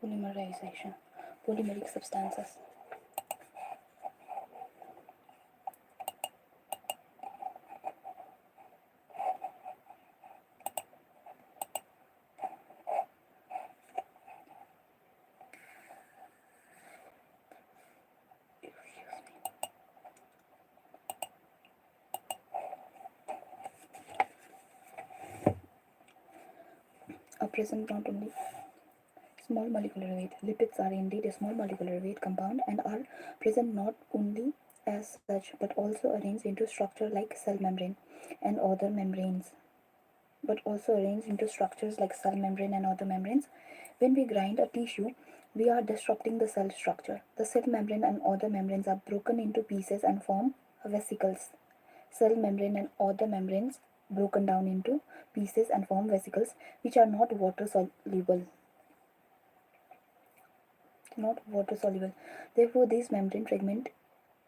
Polymerization, polymeric substances. Are present not only small molecular weight. Lipids are indeed a small molecular weight compound and are present not only as such but also arranged into structure like cell membrane and other membranes. When we grind a tissue, we are disrupting the cell structure. The cell membrane and other membranes are broken into pieces and form vesicles. Cell membrane and other membranes broken down into pieces and form vesicles which are not water soluble. Therefore, these membrane fragments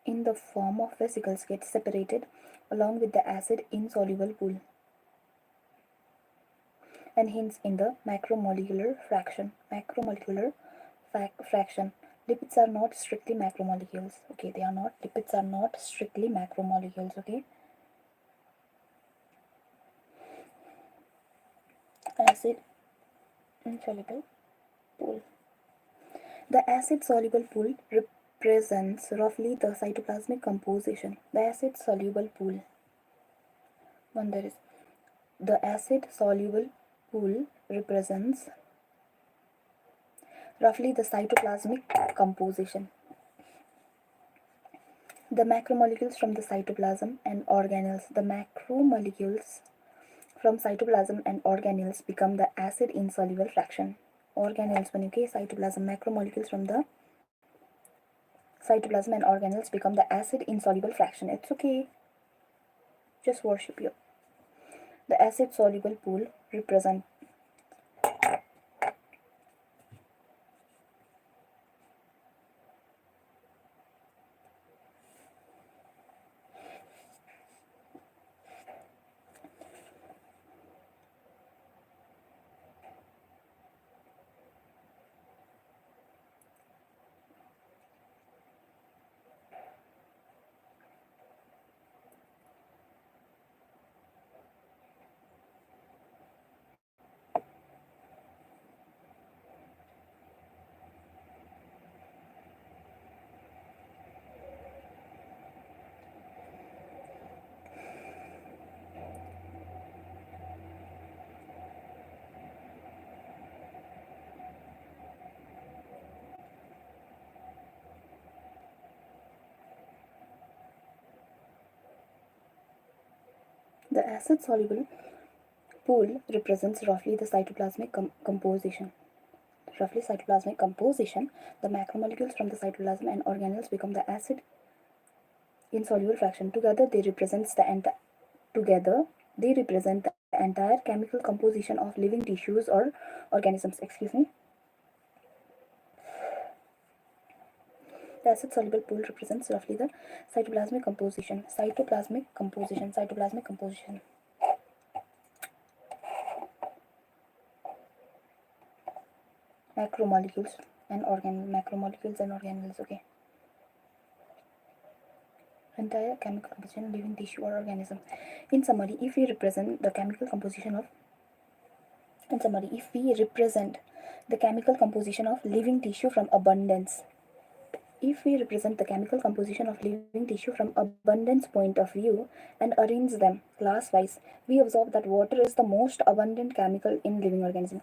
in the form of vesicles get separated along with the acid insoluble pool and hence in the macromolecular fraction. Lipids are not strictly macromolecules. Okay, they are not. Lipids are not strictly macromolecules. Okay. Acid insoluble pool. The acid soluble pool represents roughly the cytoplasmic composition. The acid soluble pool. The acid soluble pool represents roughly the cytoplasmic composition. The macromolecules from the cytoplasm and organelles. The macromolecules from cytoplasm and organelles become the acid insoluble fraction. Organelles when you cytoplasm, macromolecules from the cytoplasm and organelles become the acid insoluble fraction. It's okay. Just worship you. The acid soluble pool represents the acid soluble pool represents roughly the cytoplasmic composition. The macromolecules from the cytoplasm and organelles become the acid insoluble fraction. Together they represent the entire chemical composition of living tissues or organisms. The acid soluble pool represents roughly the cytoplasmic composition. Macromolecules and organelles. Okay. Entire chemical composition of living tissue or organism. In summary, if we represent the chemical composition of living tissue from abundance, point of view and arrange them class-wise, we observe that water is the most abundant chemical in living organism.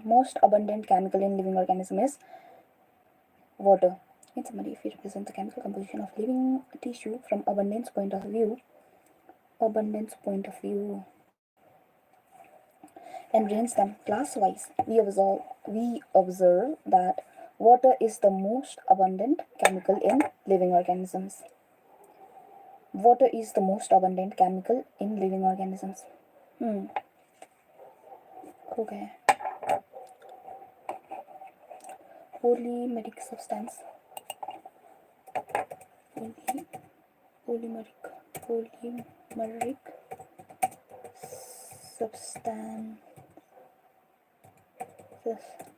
Most abundant chemical in living organism is water. In summary, if we represent the chemical composition of living tissue from abundance point of view, and range them class-wise, we observe that water is the most abundant chemical in living organisms. Okay. Polymeric substance. Polymeric substance.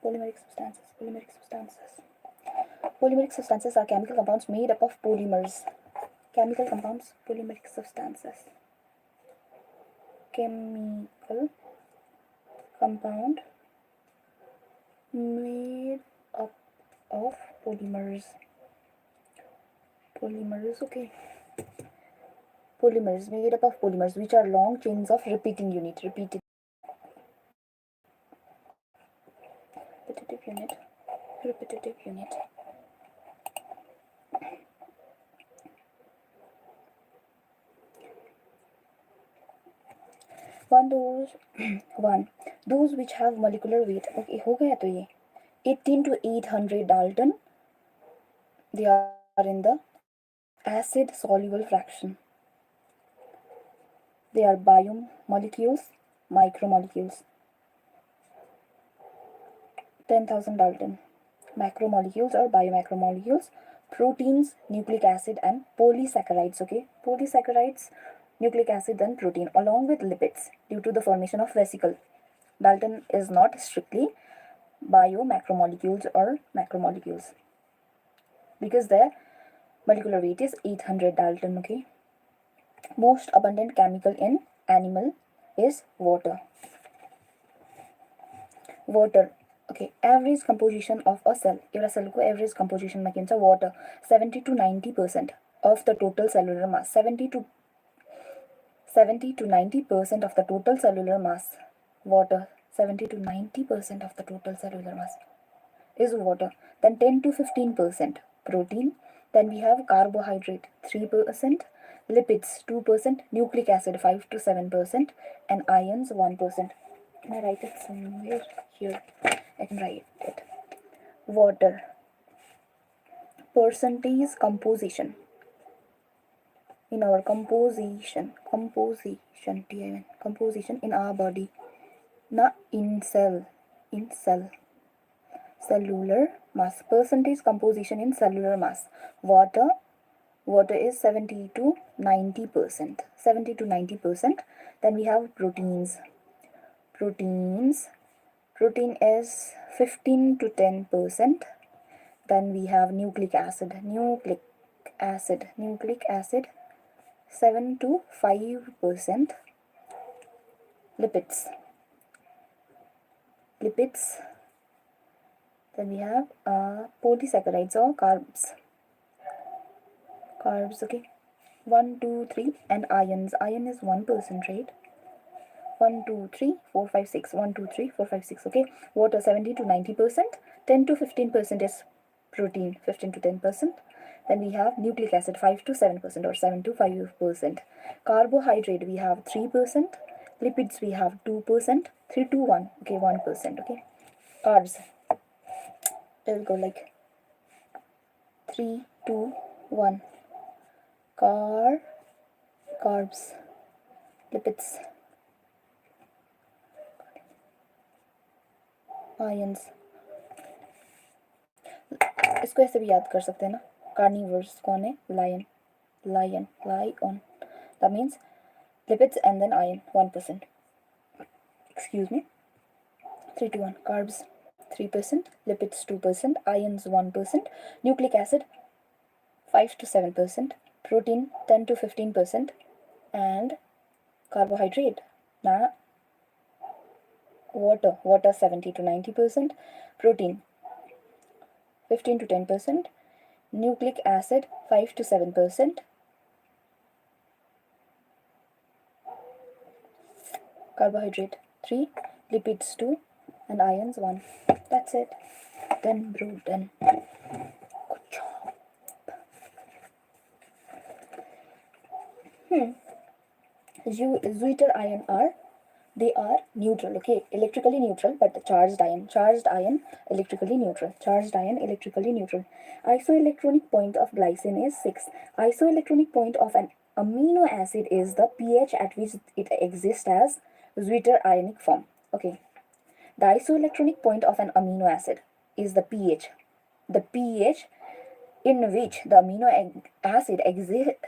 Polymeric substances. Polymeric substances are chemical compounds made up of polymers. Chemical compounds, polymeric substances. Chemical compound made up of polymers. Okay. Polymers made up of polymers, which are long chains of repeating unit. Repetitive unit. Those which have molecular weight. Okay, हो गया तो ये 18 to 800 Dalton. They are in the acid soluble fraction. They are biomolecules, micromolecules. 10,000 Dalton. Macromolecules or biomacromolecules, proteins, nucleic acid, and polysaccharides. Okay, polysaccharides, nucleic acid, and protein, along with lipids, due to the formation of vesicle. Dalton is not strictly biomacromolecules or macromolecules because their molecular weight is 800 Dalton. Okay. Most abundant chemical in animal is water. Okay, average composition of a cell. एउटा सेलको average composition मा के हुन्छ? Water. 70 to 90% of the total cellular mass. 70 to 90% of the total cellular mass. Water. 70 to 90% of the total cellular mass is water. Then 10 to 15% protein. Then we have carbohydrate 3%, lipids 2%, nucleic acid 5 to 7%, and ions 1%. Can I write it somewhere here? I can write it. Water. Percentage composition. In our composition in our body. Na in cell. Cellular mass. Percentage composition in cellular mass. Water is 70 to 90%. 70 to 90%. Then we have proteins. Protein is 15 to 10%. Then we have nucleic acid. 7 to 5%. Lipids. Then we have polysaccharides or carbs. Okay. 1, 2, 3, and ions. Ion is 1%, right? 1, 2, 3, 4, 5, 6. 1, 2, 3, 4, 5, 6. Okay. Water 70 to 90%. 10 to 15% is protein. 15 to 10%. Then we have nucleic acid 5 to 7% or 7 to 5%. Carbohydrate we have 3%. Lipids we have 2%. 3 to 1. Okay, 1%. Okay. Carbs. Let's go like 3, 2, 1. Carbs. Lipids. Ions. इसको ऐसे भी याद कर सकते हैं ना. Carnivores कौन है? Lion. That means lipids and then ion 1%. Excuse me. 3 to 1. Carbs 3%, lipids 2%, ions 1%, nucleic acid 5 to 7%, protein 10 to 15%, and carbohydrate water 70 to 90%, protein 15 to 10%, nucleic acid 5 to 7%, carbohydrate 3, lipids 2, and ions 1. That's it. Done, bro, done. Good job. Zweitter ion are neutral, okay, electrically neutral, but charged ion, electrically neutral. Isoelectronic point of glycine is 6. Isoelectronic point of an amino acid is the pH at which it exists as Zweitter ionic form. Okay. The isoelectronic point of an amino acid is the pH. The pH in which the amino acid exists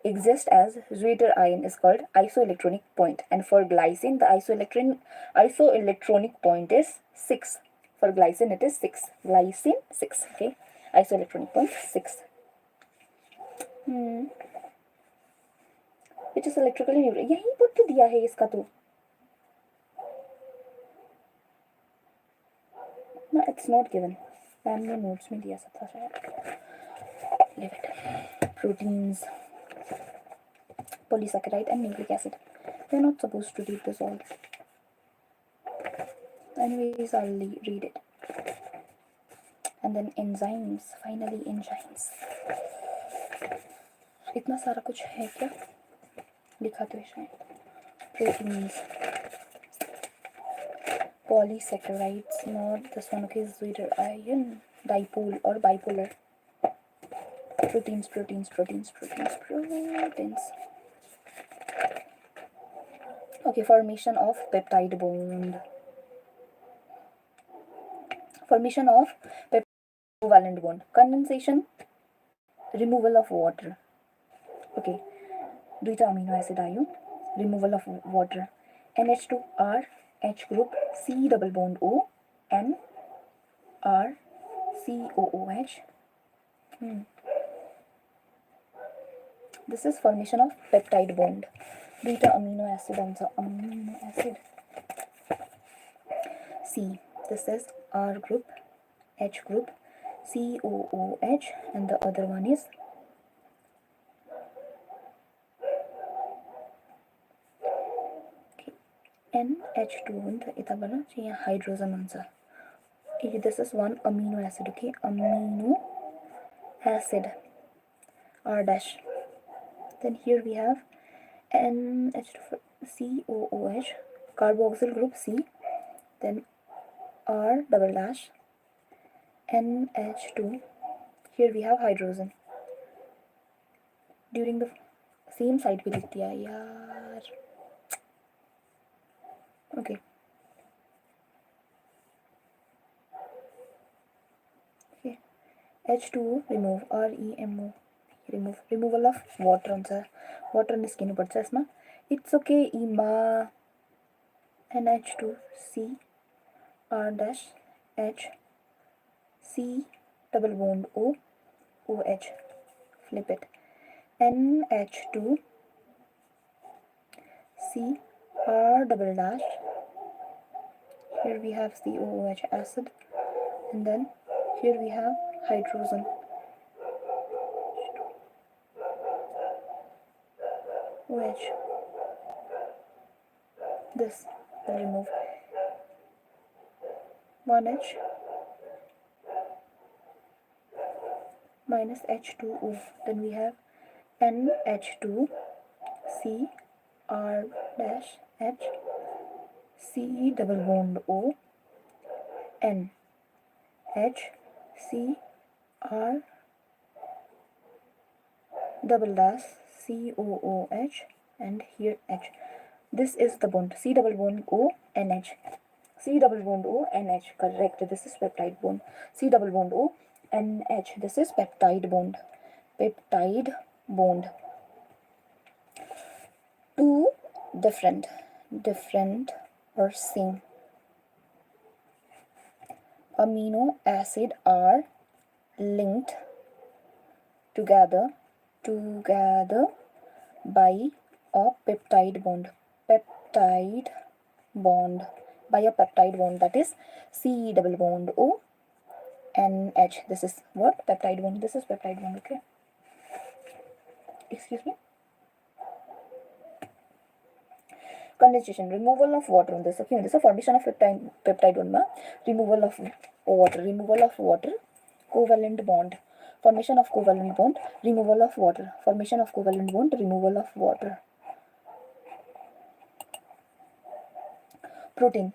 exists as Zweiter ion is called isoelectronic point, and for glycine the isoelectronic point is 6. For glycine it is 6. Glycine 6. Okay, isoelectronic point 6. Which is electrically neutral. यहीं पर तो दिया है इसका तो. No, it's not given. Ma'am ने notes में दिया था शायद. Leave it. Proteins, polysaccharide and nucleic acid. We're not supposed to read this all. Anyways, I'll read it. And then enzymes. Finally, enzymes. इतना सारा कुछ है क्या? लिखा तो है शायद. Proteins, polysaccharides. Not this one. Okay, Zweiter ion, dipole or bipolar. Proteins. Okay, formation of peptide bond. Formation of covalent bond. Condensation, removal of water. Okay, duita amino acid ion, removal of water. NH2 R H group, C double bond O, N R C O O H. This is formation of peptide bond. Beta amino acid also. Amino acid. C. This is R group, H group, COOH, and the other one is NH2. And ita bana chiya hydrogen answer. This is one amino acid. Okay, amino acid. R dash. Then here we have NH2COOH, carboxyl group C, then R double dash, NH2. Here we have hydrogen. During the same side पे लिख दिया यार. Okay. Okay. H2 remove. REMO. Removal of water answer. Water निस्किनु पर्छ यसमा. It's okay ima. NH2 C R dash H C double bond O OH. Flip it. NH2 C R double dash. Here we have COOH acid, and then here we have hydrogen. OH. This will remove 1H minus H2O. Then we have NH2 C R dash H C double bond O N H C R double dash COOH, and here H. This is the bond. C double bond O NH. C double bond O NH. Correct. This is peptide bond. C double bond O NH. This is peptide bond. Peptide bond. Two different or same amino acid are linked together by a peptide bond. By a peptide bond, that is C double bond O NH. This is what? Peptide bond. This is peptide bond. Okay. Excuse me. Condensation, removal of water on this. Okay, this is a formation of peptide bond. Removal of water, covalent bond. Formation of covalent bond, removal of water. Formation of covalent bond, removal of water. Protein,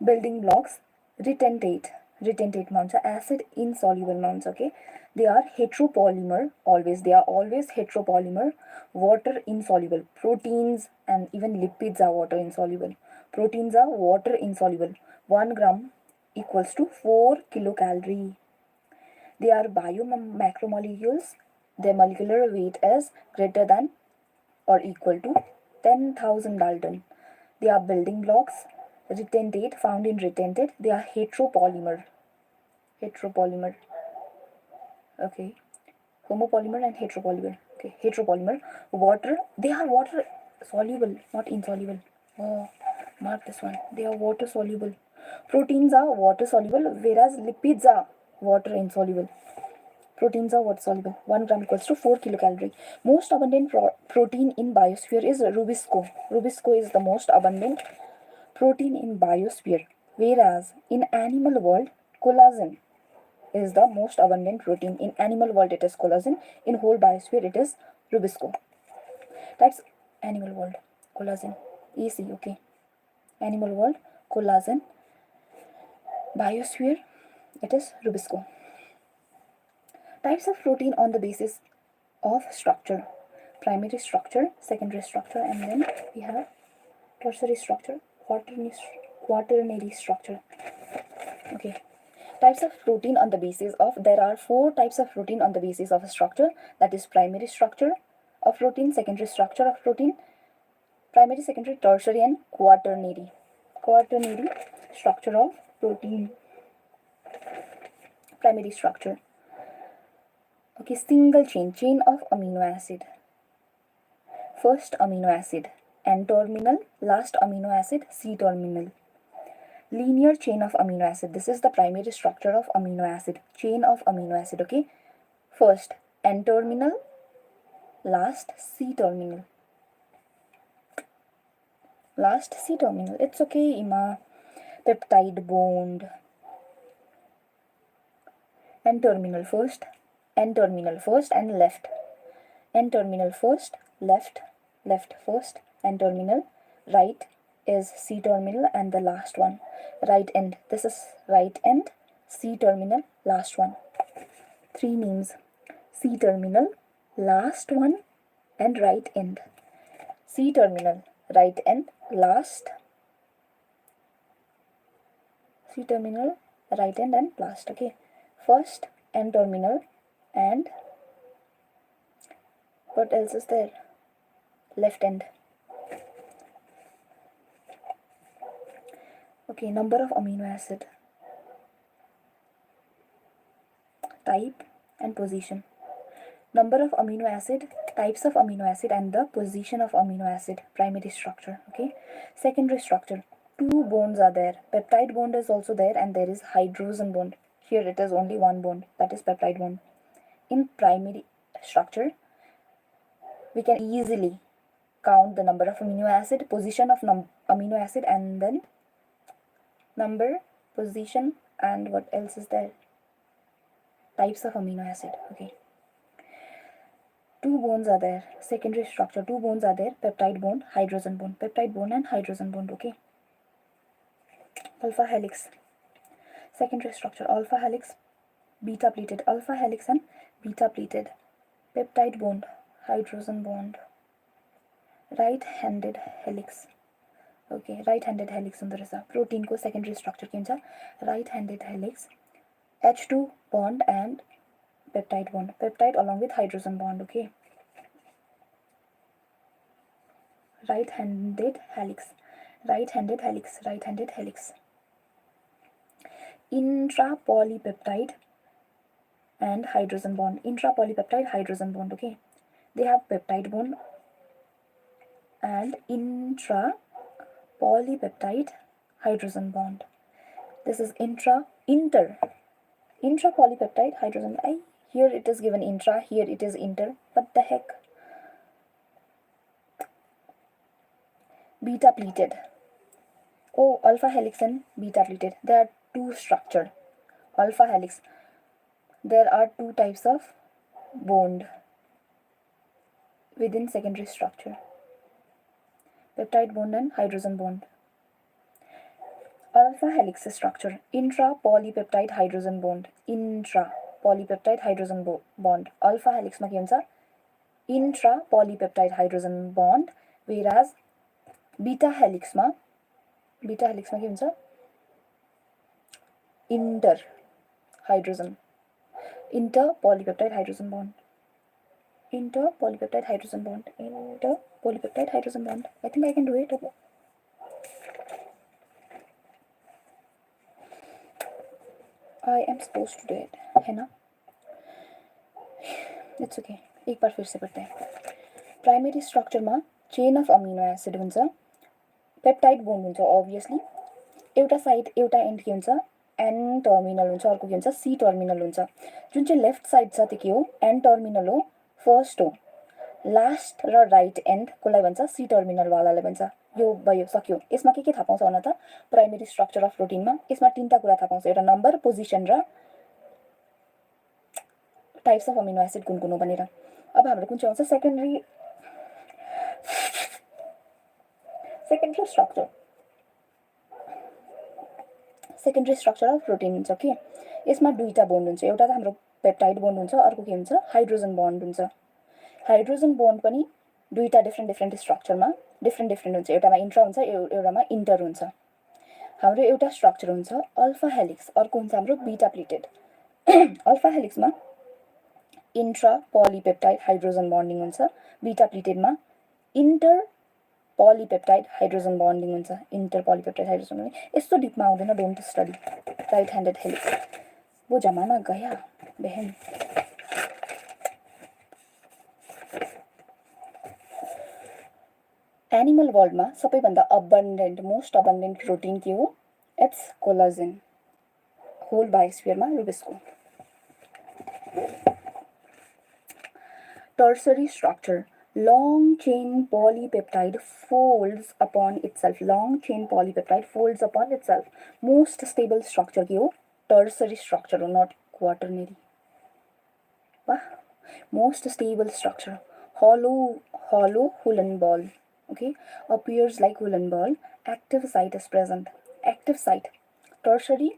building blocks, retentate means acid insoluble means. Okay, they are heteropolymer. They are always heteropolymer, water insoluble. Proteins and even lipids are water insoluble. Proteins are water insoluble. 1 gram equals to 4 kilocalorie. They are biomacromolecules their molecular weight is greater than or equal to 10,000 Dalton. They are building blocks. Retentate, found in retentate, they are heteropolymer. Heteropolymer. Okay. Homopolymer and heteropolymer. Okay, heteropolymer. Water, they are water soluble, not insoluble. Oh, mark this one. They are water soluble. Proteins are water soluble, whereas lipids are water insoluble. Proteins are water soluble. 1 gram equals to 4 kilocalorie. Most abundant protein in biosphere is rubisco. Rubisco is the most abundant protein in biosphere, whereas in animal world, collagen is the most abundant protein. In animal world it is collagen. In whole biosphere it is rubisco. That's animal world, collagen. Easy, okay. Animal world, collagen. Biosphere, it is rubisco. Types of protein on the basis of structure. Primary structure, secondary structure, and then we have tertiary structure, quaternary structure. Okay. Types of protein on the basis of, there are 4 types of protein on the basis of a structure, that is primary structure of protein, secondary structure of protein, primary, secondary, tertiary, and quaternary. Quaternary structure of protein. Primary structure. Okay, single chain of amino acid. First amino acid, N-terminal, last amino acid, C-terminal. Linear chain of amino acid. This is the primary structure of amino acid. Chain of amino acid, okay. First N-terminal, last C-terminal. Last C-terminal. It's okay, Ima. Peptide bond. N-terminal first, N-terminal first and left. N-terminal first, left, left first, N-terminal, right is C-terminal and the last one. Right end. This is right end, C-terminal, last one. 3 names. C-terminal, last one, and right end. C-terminal, right end, last. C-terminal, right end, and last. Okay. First N-terminal and what else is there? Left end. Okay, number of amino acid, type and position. Number of amino acid, types of amino acid, and the position of amino acid. Primary structure. Okay. Secondary structure. 2 bonds are there. Peptide bond is also there, and there is hydrogen bond. Here it is only 1 bond, that is peptide bond. In primary structure, we can easily count the number of amino acid, position of amino acid, and then number, position, and what else is there? Types of amino acid. Okay. 2 bonds are there. Secondary structure, 2 bonds are there. Peptide bond, hydrogen bond. Peptide bond and hydrogen bond. Okay. Alpha helix. Secondary structure, alpha helix, beta plated. Alpha helix and beta plated. Peptide bond, hydrogen bond. Right-handed helix. Okay, right-handed helix under the protein को secondary structure के अनुसार right-handed helix, H2 bond and peptide bond. Peptide along with hydrogen bond. Okay. Right-handed helix. Right-handed helix. Right-handed helix. Intrapolypeptide and hydrogen bond. Intrapolypeptide, hydrogen bond. Okay. They have peptide bond and intrapolypeptide hydrogen bond. This is intrapolypeptide hydrogen. Here it is given intra, here it is inter. What the heck? Beta pleated. Oh, alpha helix and beta pleated. There are 2 structure. Alpha helix. There are 2 types of bond within secondary structure. Peptide bond and hydrogen bond. Alpha helix structure. Intrapolypeptide hydrogen bond. Intrapolypeptide hydrogen bond. Alpha helix ma ke huncha? Intrapolypeptide hydrogen bond, whereas beta helix ma के हुन्छ inter polypeptide hydrogen bond. Interpolypeptide hydrogen bond. Interpolypeptide hydrogen bond. I think I can do it. I am supposed to do it, है ना? It's okay. एक बार फिर से पढ़ते हैं. Primary स्ट्रक्चरमा चेन अफ अमिनो एसिड हुन्छ, पेप्टाइड बोन्ड हुन्छ अभियसली, एउटा साइड एउटा एन्ड के हुन्छ एन टर्मिनल हुन्छ, अर्को के हुन्छ सी टर्मिनल हुन्छ. जुन चाहिँ लेफ्ट साइड छ त्यो के हो एन टर्मिनल हो, फर्स्ट हो. लास्ट र राइट एन्ड कसलाई भन्छ सी टर्मिनलवालालाई भन्छ. यो भयो, सक्यो. यसमा के थाहा पाउँछ भन त प्राइमेरी स्ट्रक्चर अफ प्रोटिनमा? यसमा तीनटा कुरा थाहा पाउँछ, एउटा नम्बर, पोजिसन र टाइप्स अफ अमिनो एसिड कुन कुन हो भनेर. अब हाम्रो कुन चाहिँ आउँछ secondary structure. Secondary structure of protein हुन्छ कि यसमा दुईटा बोन्ड हुन्छ, एउटा त हाम्रो पेप्टाइड बोन्ड हुन्छ, अर्को के हुन्छ हाइड्रोजन बोन्ड हुन्छ. हाइड्रोजन बोन्ड पनि दुईटा डिफ्रेन्ट स्ट्रक्चरमा डिफ्रेन्ट हुन्छ. एउटामा इन्ट्रा हुन्छ, एउटामा इन्टर हुन्छ. हाम्रो एउटा स्ट्रक्चर हुन्छ अल्फा हेलिक्स, अर्को हुन्छ हाम्रो बीटा प्लेटेड. अल्फा हेलिक्समा इन्ट्रा पोलिपेप्टाइड हाइड्रोजन बन्डिङ हुन्छ, बीटा प्लेटेडमा इन्टर पोलिपेप्टाइड हाइड्रोजन बन्डिङ हुन्छ. इन्टर पोलिपेप्टाइड हाइड्रोजन बन्डिङ यस्तो डिपमा आउँदैन, don't study. Right handed helix वो जमाना गया बहन. एनिमल वर्ल्डमा सबैभन्दा अबन्डेन्ट मोस्ट अबन्डेन्ट प्रोटिन के हो? It's collagen. होल बायोस्फियरमा rubisco. Tertiary structure. Long chain polypeptide folds upon itself. Long chain polypeptide folds upon itself. Most stable structure के हो? Tertiary structure हो, not quaternary. वाह, most stable structure. Hollow woolen ball. Okay, appears like woolen ball. Active site is present. Active site. Tertiary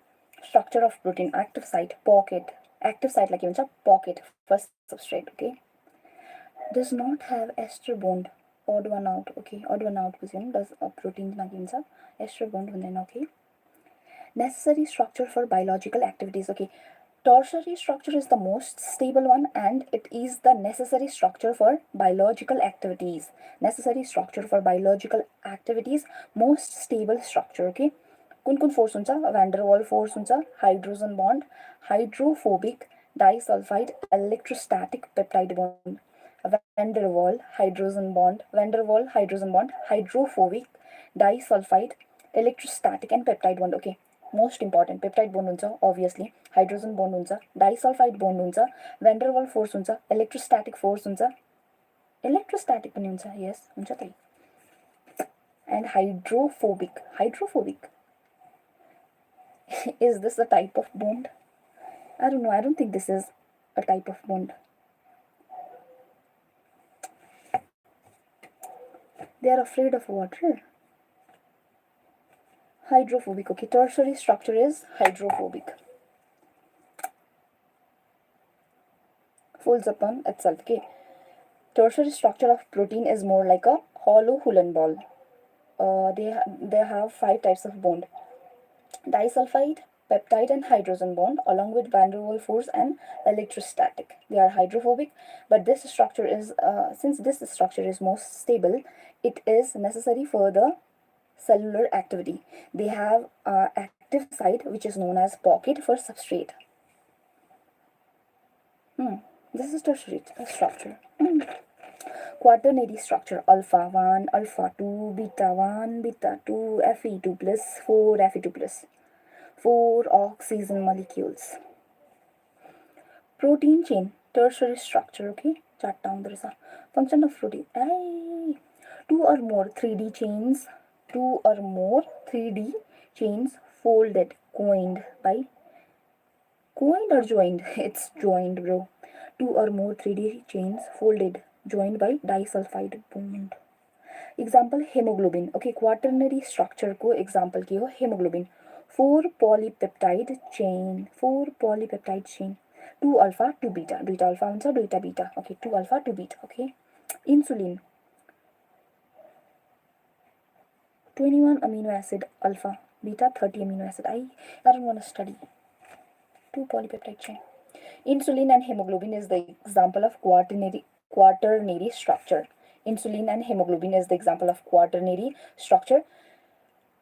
structure of protein. Active site. Pocket. Active site like हुन्छ pocket. First substrate. Okay. Does not have ester bond. Odd one out. Okay, odd one out बुझ्यौं. Does a protein मा के हुन्छ ester bond हुँदैन. Okay. Necessary structure for biological activities. Okay, tertiary structure is the most stable one and it is the necessary structure for biological activities. Necessary structure for biological activities, most stable structure. Okay, कुन force हुन्छ? भ्यान्डरवाल force हुन्छ, hydrogen bond, hydrophobic, disulphide, electrostatic peptide bond. van der Waal hydrogen bond, hydrophobic, disulfide, electrostatic and peptide bond. Okay, most important peptide bond हुन्छ obviously, hydrogen bond हुन्छ, disulfide bond हुन्छ, van der Waal force हुन्छ, electrostatic force हुन्छ, electrostatic पनि हुन्छ, yes हुन्छ त्यही, and hydrophobic. Is this a type of bond? I don't know, I don't think this is a type of bond. They are afraid of water. Hydrophobic. Okay, tertiary structure is hydrophobic. Folds upon itself. Okay, tertiary structure of protein is more like a hollow woolen ball. They have 5 types of bond: disulfide, peptide and hydrogen bond, along with van der Waal force and electrostatic. They are hydrophobic, but this structure is since this structure is most stable, it is necessary for the cellular activity. They have active site which is known as pocket for substrate. This is tertiary structure. Quaternary structure: alpha 1, alpha 2, beta 1, beta 2, Fe2 plus, 4 Fe2 plus, 4 oxygen molecules. Protein chain, tertiary structure. Okay, चारटा हुँदो रहेछ. Function of protein. 2 or more 3D chains. 2 or more 3D chains folded, coined by. Coined or joined? It's joined, bro. 2 or more 3D chains folded, joined by disulfide bond. Example hemoglobin. Okay, quaternary structure को example के हो hemoglobin. 4 polypeptide chain. 4 polypeptide chain. 2 alpha 2 beta. 2 alpha हुन्छ 2 beta. Okay, 2 alpha 2 beta. Okay. Insulin. 21 amino acid alpha, beta 30 amino acid. I don't want to study. 2 polypeptide chain. Insulin and hemoglobin is the example of quaternary quaternary structure. Insulin and hemoglobin is the example of quaternary structure.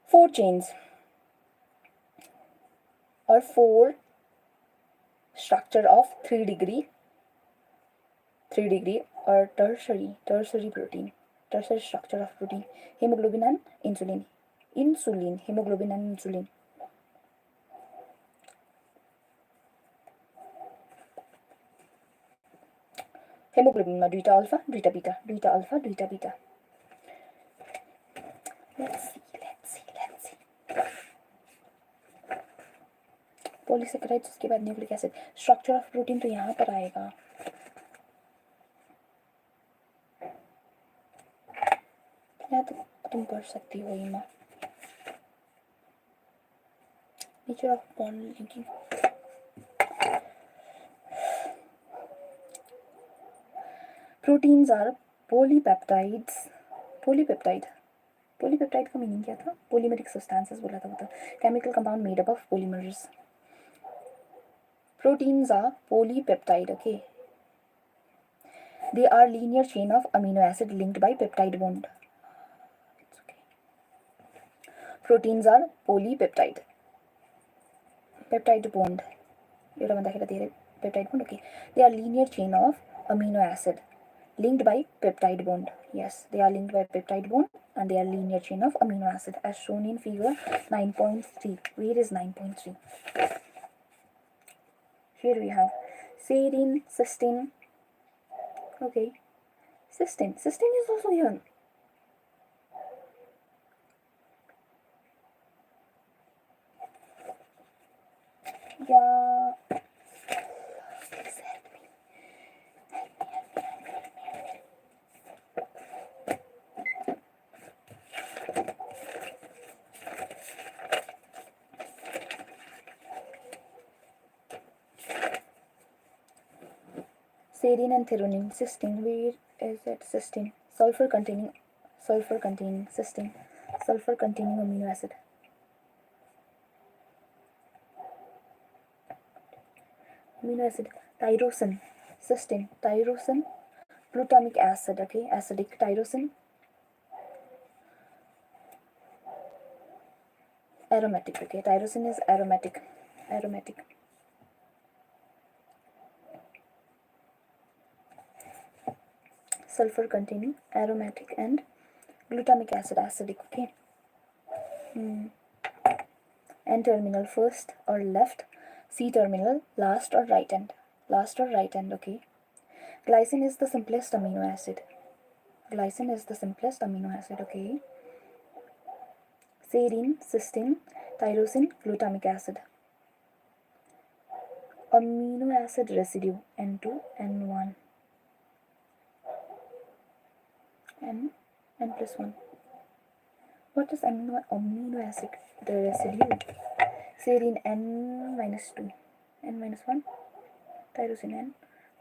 4 chains or 4 structure of 3 degree or tertiary protein, tertiary structure of protein. Hemoglobin and insulin, hemoglobin and insulin. Hemoglobin ma duita alpha, duita beta, duita alpha, duita beta. Let's see. Polysaccharides, उसके बाद nucleic acid. Structure of protein तो यहाँ पर आएगा. या तो तुम पढ़ सकती हो इमा. Nature of bond linking. Proteins are polypeptides. Polypeptide का मीनिंग क्या था? पॉलीमेरिक सब्सटेंसेस बोला था. Chemical compound made up of polymers. Proteins are polypeptide, okay. They are linear chain of amino acid linked by peptide bond. It's okay. Proteins are polypeptide. Peptide bond. Peptide bond, okay. They are linear chain of amino acid linked by peptide bond. Yes, they are linked by peptide bond and they are linear chain of amino acid as shown in figure 9.3. Where is 9.3? Here we have serine, cysteine. Okay, cysteine is also here. Yeah. Serine and threonine. Cysteine, where is it? Cysteine. Sulfur containing cysteine. Sulfur containing amino acid. Amino acid. Tyrosine. Cysteine. Tyrosine. Glutamic acid. Okay, acidic. Tyrosine. Aromatic. Okay, tyrosine is aromatic. Sulfur containing aromatic and glutamic acid acidic. Okay. N terminal first or left, C terminal last or right end. Okay. Glycine is the simplest amino acid. Okay. Serine, cysteine, tyrosine, glutamic acid. Amino acid residue N2, N1. N plus 1. What is amino acid residue? Serine N minus 2, N minus 1, tyrosine N,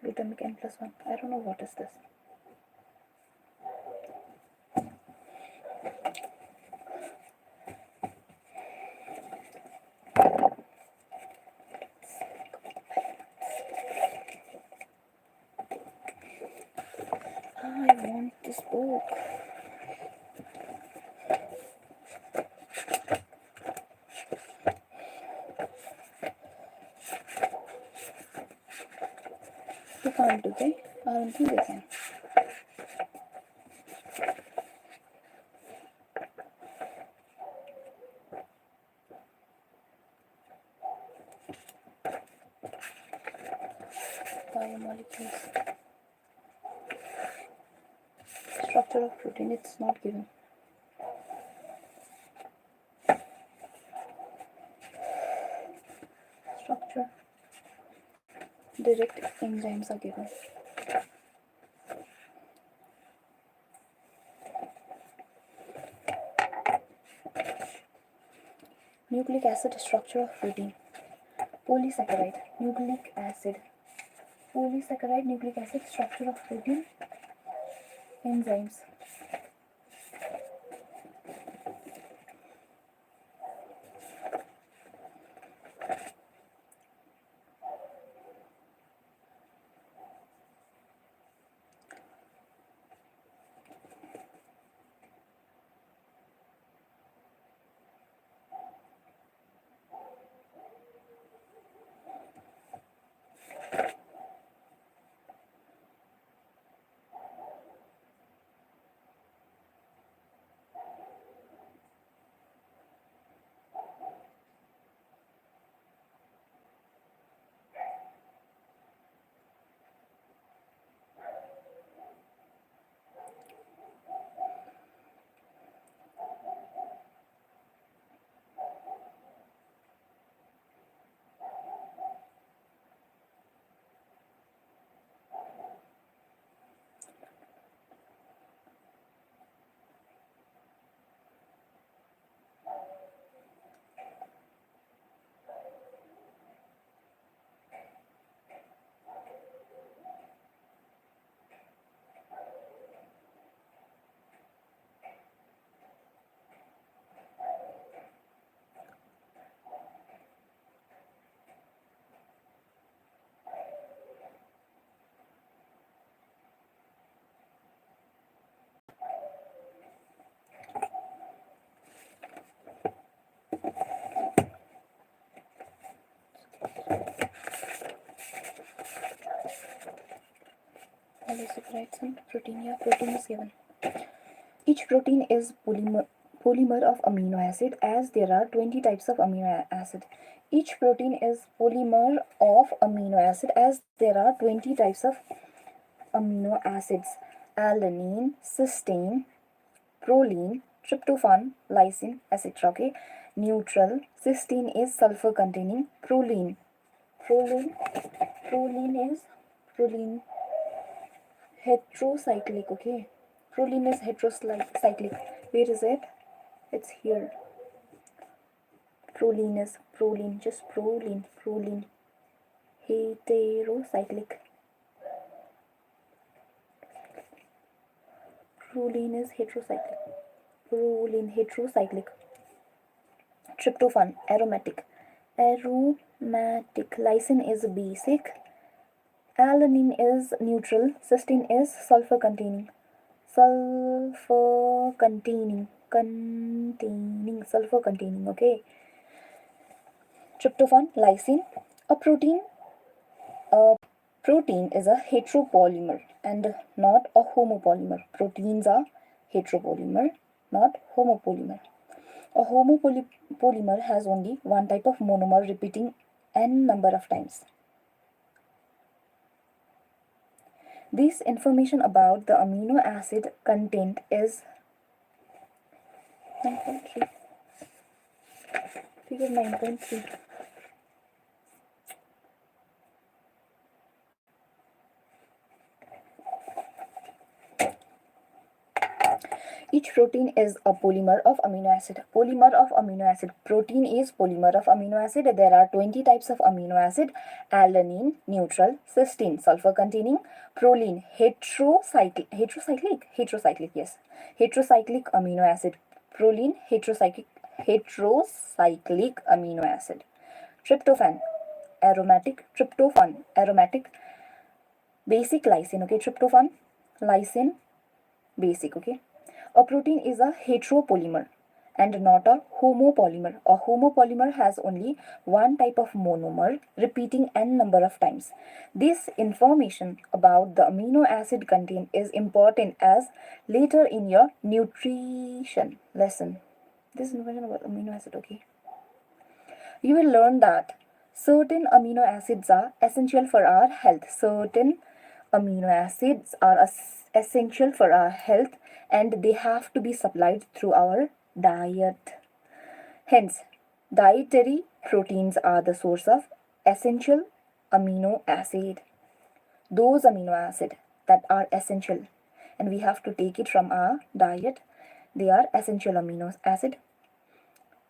glutamic N plus 1. I don't know what is this. I want this book. They can't do they? I don't think they can. Biomolecules. Structure of protein, it's not given. Structure. Direct enzymes are given. Nucleic acid structure of protein. Polysaccharide, nucleic acid. Polysaccharide, nucleic acid structure of protein. Enzymes. Polysaccharides and protein. Yeah, protein is given. Each protein is polymer of amino acid, as there are 20 types of amino acid. Each protein is polymer of amino acid, as there are 20 types of amino acids: alanine, cysteine, proline, tryptophan, lysine, etc. Okay. Neutral. Cysteine is sulfur containing. Proline is heterocyclic. Okay. Proline is heterocyclic. Where is it? It's here. Proline is just proline. Heterocyclic. Proline is heterocyclic. Heterocyclic. Tryptophan, aromatic. Lysine is basic. Alanine is neutral. Cysteine is sulfur containing. Sulfur containing. Okay. Tryptophan, lysine. A protein is a heteropolymer and not a homopolymer. Proteins are heteropolymer, not homopolymer. A homopolymer has only one type of monomer repeating n number of times. This information about the amino acid content is 9.3. Figure 9.3. Each protein is a polymer of amino acid. Polymer of amino acid. Protein is polymer of amino acid. There are 20 types of amino acid. Alanine, neutral. Cysteine, sulfur containing. Proline, heterocyclic, yes. Heterocyclic amino acid. Proline, heterocyclic amino acid. Tryptophan, aromatic. Tryptophan, aromatic. Basic, lysine. Okay, tryptophan, lysine, basic. Okay. A protein is a heteropolymer and not a homopolymer. A homopolymer has only one type of monomer repeating n number of times. This information about the amino acid content is important as later in your nutrition lesson. This information about amino acid, okay. You will learn that certain amino acids are essential for our health. Certain amino acids are essential for our health and they have to be supplied through our diet. Hence, dietary proteins are the source of essential amino acid. Those amino acids that are essential and we have to take it from our diet, they are essential amino acid.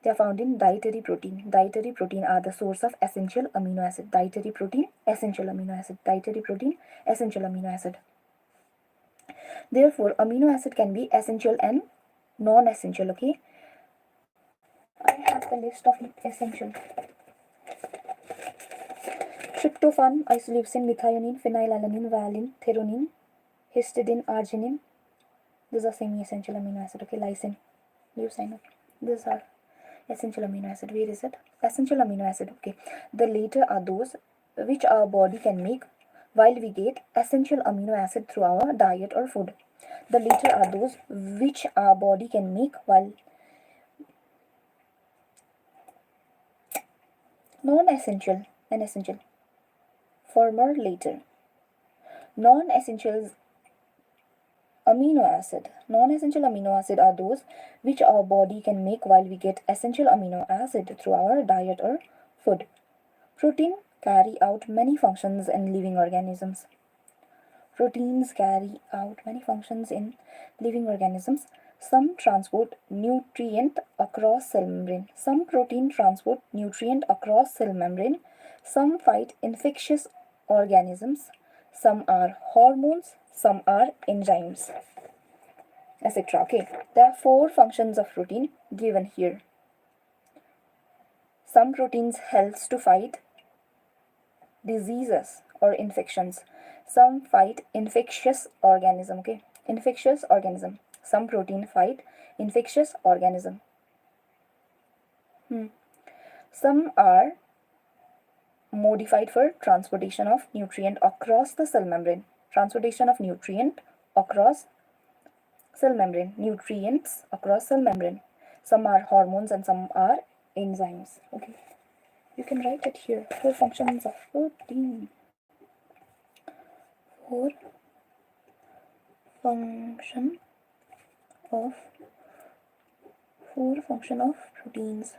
They are found in dietary protein. Dietary protein are the source of essential amino acid. Dietary protein, essential amino acid. Dietary protein, essential amino acid. Therefore, amino acid can be essential and non-essential. Okay. I have the list of essential. Tryptophan, isoleucine, methionine, phenylalanine, valine, threonine, histidine, arginine. These are semi-essential amino acid. Okay. Lysine, leucine. These are essential amino acid. Where is it? Essential amino acid. Okay. The later are those which our body can make while we get essential amino acid through our diet or food. The later are those which our body can make while non-essential and essential. Former, later. Non-essential amino acid. Non-essential amino acid are those which our body can make while we get essential amino acid through our diet or food. Protein carry out many functions in living organisms. Proteins carry out many functions in living organisms. Some transport nutrient across cell membrane. Some protein transport nutrient across cell membrane. Some fight infectious organisms. Some are hormones. Some are enzymes, etc. Okay, there are 4 functions of protein given here. Some proteins helps to fight diseases or infections. Some fight infectious organism. Okay, infectious organism. Some protein fight infectious organism. Some are modified for transportation of nutrient across the cell membrane. transportation of nutrients across cell membrane. Some are hormones and some are enzymes. Okay, you can write it here. Four functions of protein. Four function of proteins.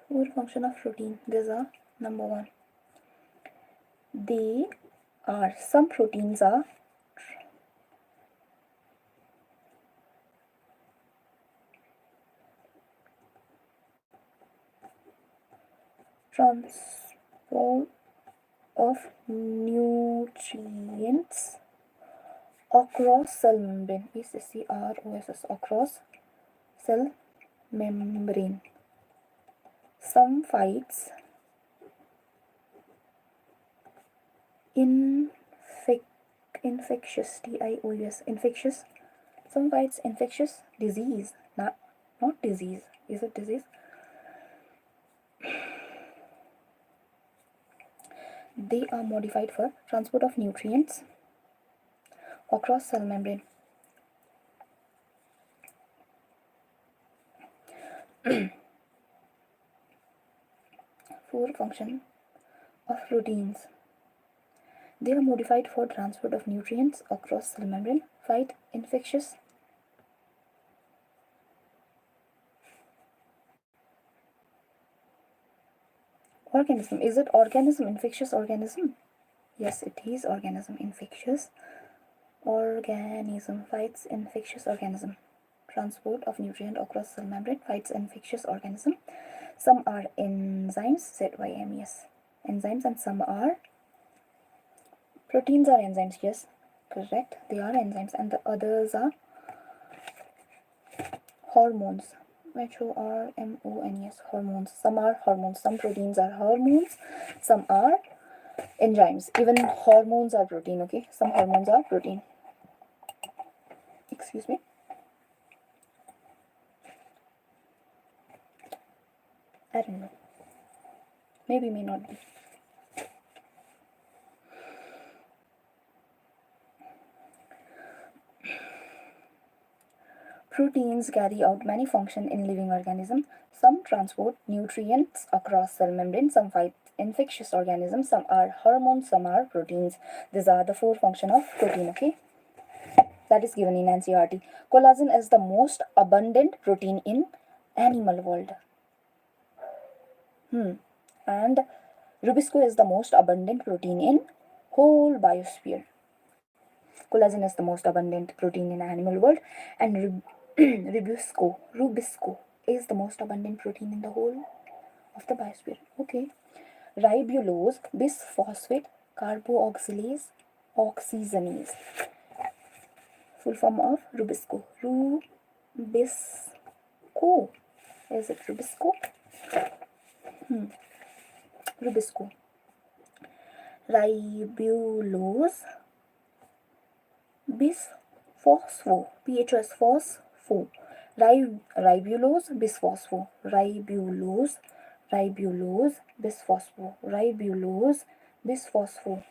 Four function of protein. These are number one. They are, some proteins are transport of nutrients across cell membrane. ACCROSS, across cell membrane. Some fights infectious infectious. Some fights infectious disease. Not disease. Is it disease? They are modified for transport of nutrients across cell membrane. Four function of proteins. They are modified for transport of nutrients across cell membrane. Fight infectious organism. Is it organism? Infectious organism? Yes, it is organism. Infectious organism fights infectious organism. Transport of nutrient across cell membrane fights infectious organism. Some are enzymes, ZYMES, enzymes, and some are proteins are enzymes. Yes, correct. They are enzymes, and the others are hormones. HORMONES, hormones. Some are hormones. Some proteins are hormones. Some are enzymes. Even hormones are protein. Okay, some hormones are protein. Excuse me. I don't know. Maybe, may not be. Proteins carry out many functions in living organisms. Some transport nutrients across cell membrane, some fight infectious organisms, some are hormones, some are proteins. These are the four functions of protein, okay? That is given in NCERT. Collagen is the most abundant protein in animal world. And rubisco is the most abundant protein in whole biosphere. Collagen is the most abundant protein in animal world, and rubisco is the most abundant protein in the whole of the biosphere. Okay. Ribulose, bisphosphate, carboxylase, oxygenase. Full form of rubisco. Rubisco. Is it rubisco? Rubisco. Ribulose, bisphospho. PHOS phospho. Ribulose, bisphospho. Ribulose, bisphospho. Ribulose, bisphospho.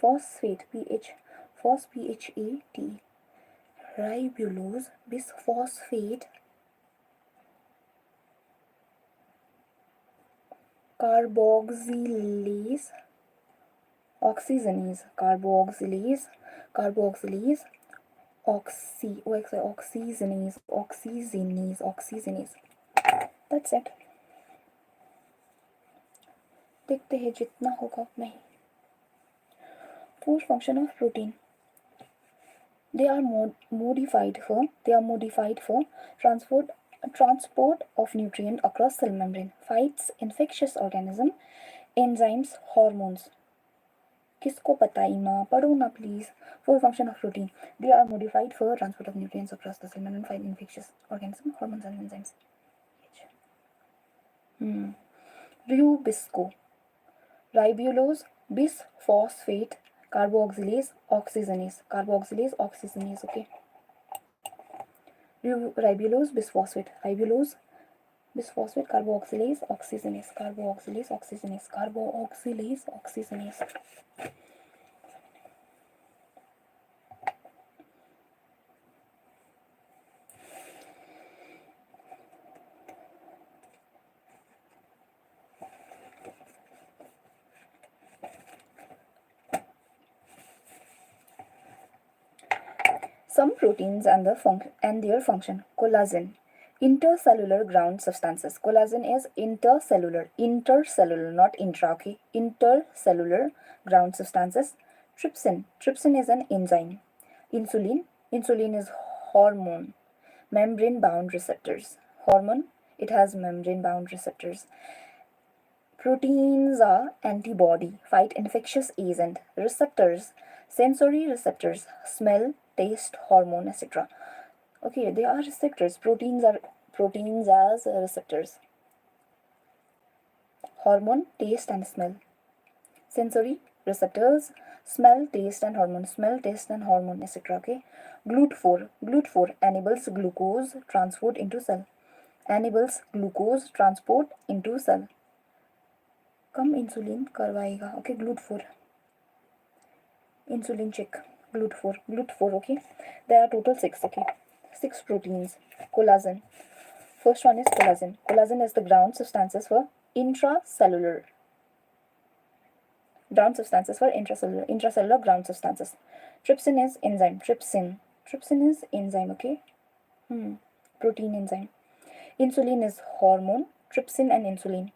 Phosphate. PHAT. Ribulose, bisphosphate, carboxylase, oxygenase, oxygenase. That's it. देखते हैं जितना होगा उतना ही. Four function of protein. They are modified for transport of nutrient across cell membrane, fights infectious organism, enzymes, hormones. किसको पता इमा पढ़ो ना please. Four function of protein. They are modified for transport of nutrients across the cell membrane, fight infectious organism, hormones, and enzymes. Rubisco. Ribulose, bisphosphate, carboxylase, oxygenase. Okay. Ribulose, bisphosphate. Ribulose, Bisphosphate carboxylase oxygenase, carboxylase oxygenase, carboxylase oxygenase. Some proteins and their function. Collagen, intercellular ground substances. Collagen is intercellular, not intra. Okay, intercellular ground substances. Trypsin is an enzyme. Insulin is hormone. Membrane-bound receptors. Hormone, it has membrane-bound receptors. Proteins are antibody, fight infectious agent. Receptors, sensory receptors, smell, taste, hormone, etc. Okay, they are receptors. Proteins as receptors. Hormone, taste and smell. Sensory receptors, smell, taste and hormone, etc. Okay. GLUT4 enables glucose transport into cell. Come insulin करवाएगा. Okay, GLUT4. Insulin check. GLUT4. Okay. There are total 6. Okay, 6 proteins. Collagen. First one is collagen. Collagen is the ground substances for intracellular ground substances. Trypsin is enzyme. Trypsin is enzyme. Okay. Protein enzyme. Insulin is hormone. Trypsin and insulin.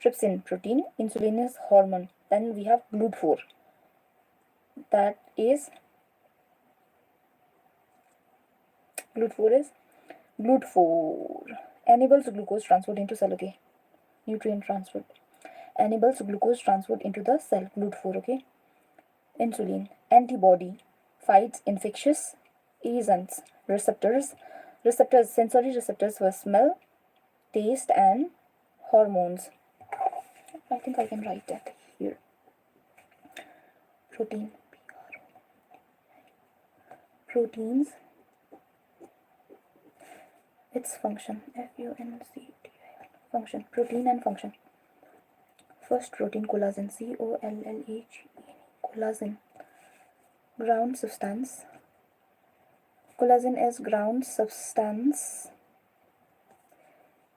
Trypsin protein, insulin is hormone. Then we have GLUT4. That is GLUT4 enables glucose transport into cell. Okay, nutrient transport enables glucose transport into the cell. GLUT4. Okay. Insulin, antibody, fights infectious agents. Receptors, sensory receptors for smell, taste and hormones. I think I can write that here. Proteins, its function, FUNCTION, function, protein and function. First protein, collagen, COLLAGEN, collagen, ground substance. Collagen is ground substance.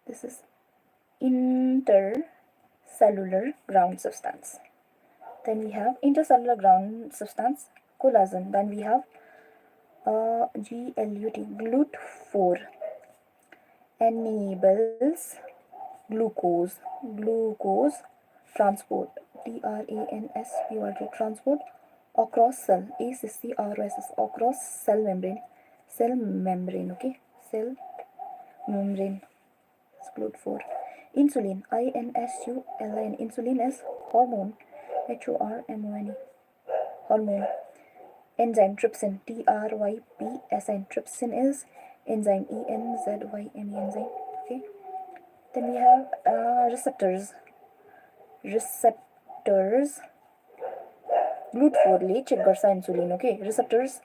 This is intercellular ground substance. Then we have intercellular ground substance, collagen. Then we have GLUT4 enables glucose transport, transport across cell, across cell membrane. Okay, cell membrane. GLUT4. Insulin, INSULIN. Insulin is hormone, HORMONE, hormone. Enzyme, trypsin, TRYPSIN. Trypsin is enzyme, ENZYME, enzyme. Okay. Then we have receptors. GLUT4 ले check गर्छ insulin. Okay. Receptors,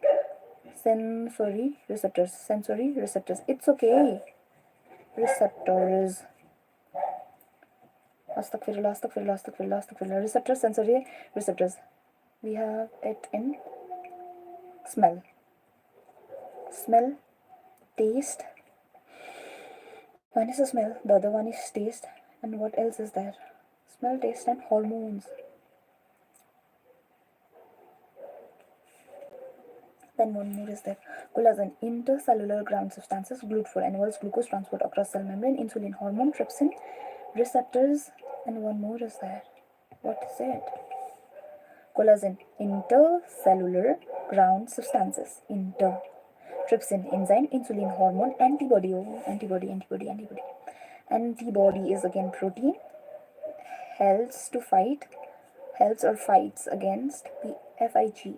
sensory receptors. It's okay. Receptors. Astaghfirullah. Receptors, sensory receptors. We have it in smell, taste. One is a smell, the other one is taste, and what else is there? Smell, taste, and hormones. Then one more is there. Collagen, intercellular ground substances. GLUT4 enables glucose transport across cell membrane. Insulin, hormone. Trypsin, receptors, and one more is there. What is it? Collagen, intercellular ground substances. Trypsin, enzyme. Insulin, hormone. Antibody. Antibody is again protein. Helps or fights against FIGHT,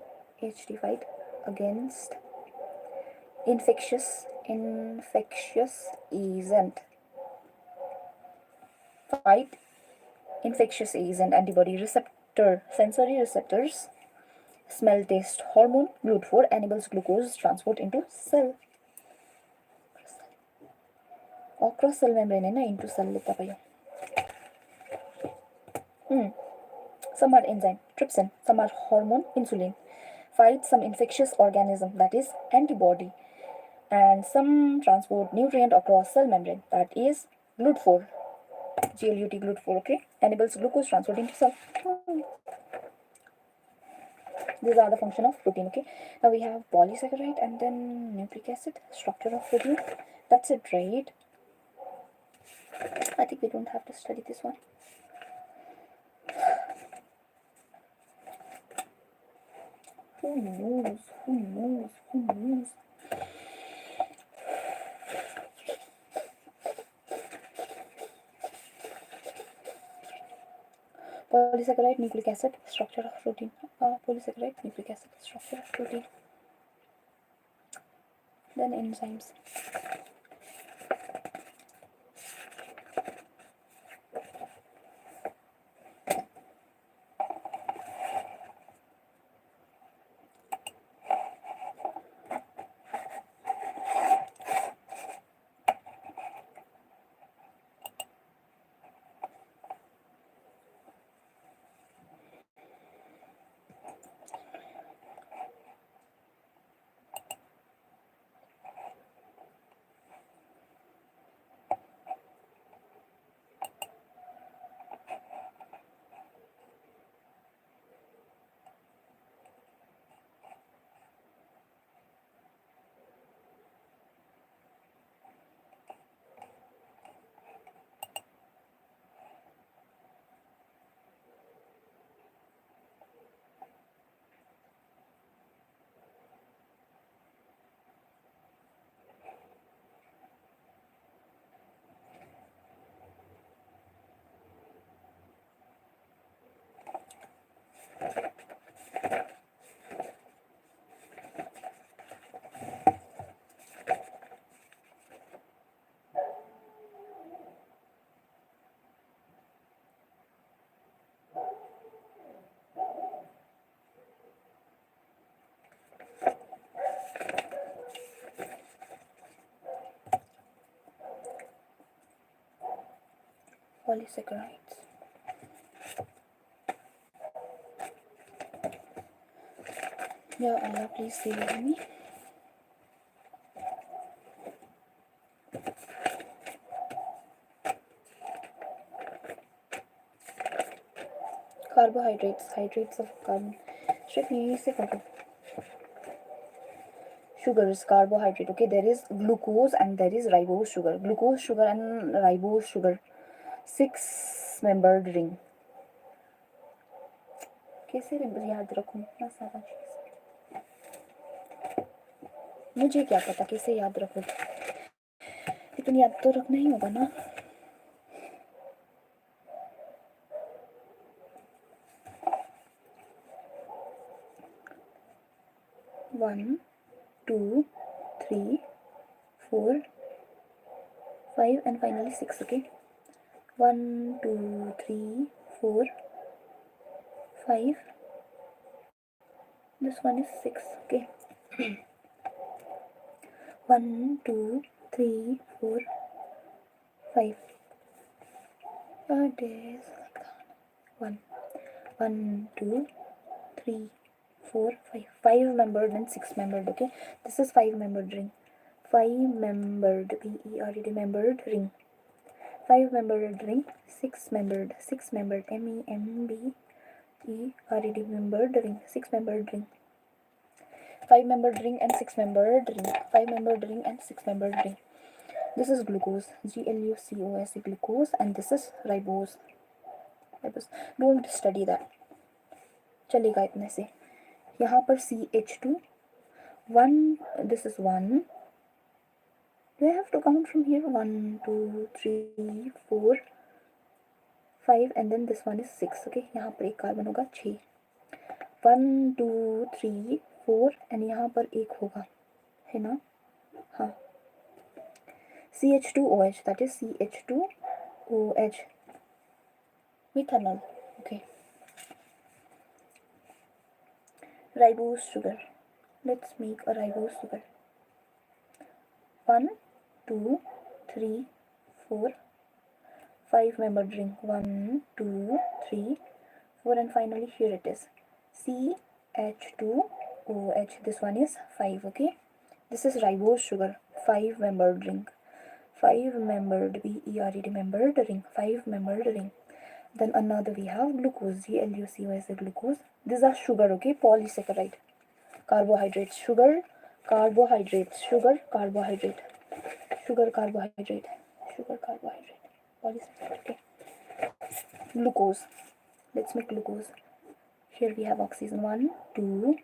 fight against infectious agent. Fight infectious agent. Antibody. Receptor, sensory receptors, smell, taste, hormone. GLUT4 enables glucose transport into cell. across cell membrane na into cell leta payo. Some are enzyme, trypsin, some are hormone, insulin, fight some infectious organism, that is antibody, and some transport nutrient across cell membrane, that is GLUT4, GLUT, GLUT4, okay, enables glucose transport into cell. These are the function of protein, okay. Now we have polysaccharide and then nucleic acid, structure of protein. That's it, right? I think we don't have to study this one. Who knows? Who knows? Who knows? Polysaccharide, nucleic acid, structure of protein. Polysaccharide, nucleic acid, structure of protein. Then enzymes. Polysaccharides. Ya Allah, please save me. Carbohydrates, hydrates of carbon. Should we say sugars, carbohydrate, okay, there is glucose and there is ribose sugar. Glucose sugar and ribose sugar, 6-membered ring. कैसे याद रखूं इतना सारा चीज, मुझे क्या पता कैसे याद रखूं, लेकिन याद तो रखना ही होगा ना. One, 2, 3, 4, 5 and finally 6, okay. 1, 2, 3, 4, 5. This one is 6, okay. 1, 2, 3, 4, 5. It is like that. 1, 2, 3, 4, 5. 5-membered and 6-membered, okay. This is 5-membered ring. 5-membered, P-E-R-E-D, membered ring. 5-membered ring, 6-membered, 6-membered, M-E-M-B-E-R-E-D, membered ring, 6-membered ring. 5-membered ring and 6-membered ring. 5-membered ring and 6-membered ring. This is glucose, G-L-U-C-O-S-E, glucose, and this is ribose. Don't study that. चलेगा इतने से. यहाँ पर CH2, 1, this is 1. Do I have to count from here? 1, 2, 3, 4, 5 and then this one is 6, okay. यहाँ पर एक carbon होगा 6. 1, 2, 3, 4 and यहाँ पर एक होगा, है ना? हाँ. CH2OH, that is CH2OH, methanol, okay. Ribose sugar. Let's make a ribose sugar. 1, 2, 3, 4, 5 membered ring. 1, 2, 3, 4, and finally here it is CH2OH. This one is 5. Okay, this is ribose sugar, 5 membered ring. 5 membered, BERED, membered ring, 5 membered ring. Then another we have glucose, GLUCOS is the glucose. These are sugar, okay, polysaccharide. Carbohydrates, sugar, carbohydrates, sugar, carbohydrate, sugar, carbohydrate, sugar, carbohydrate, polysaccharide, okay. Glucose, let's make glucose. Here we have oxygen, 1, 2,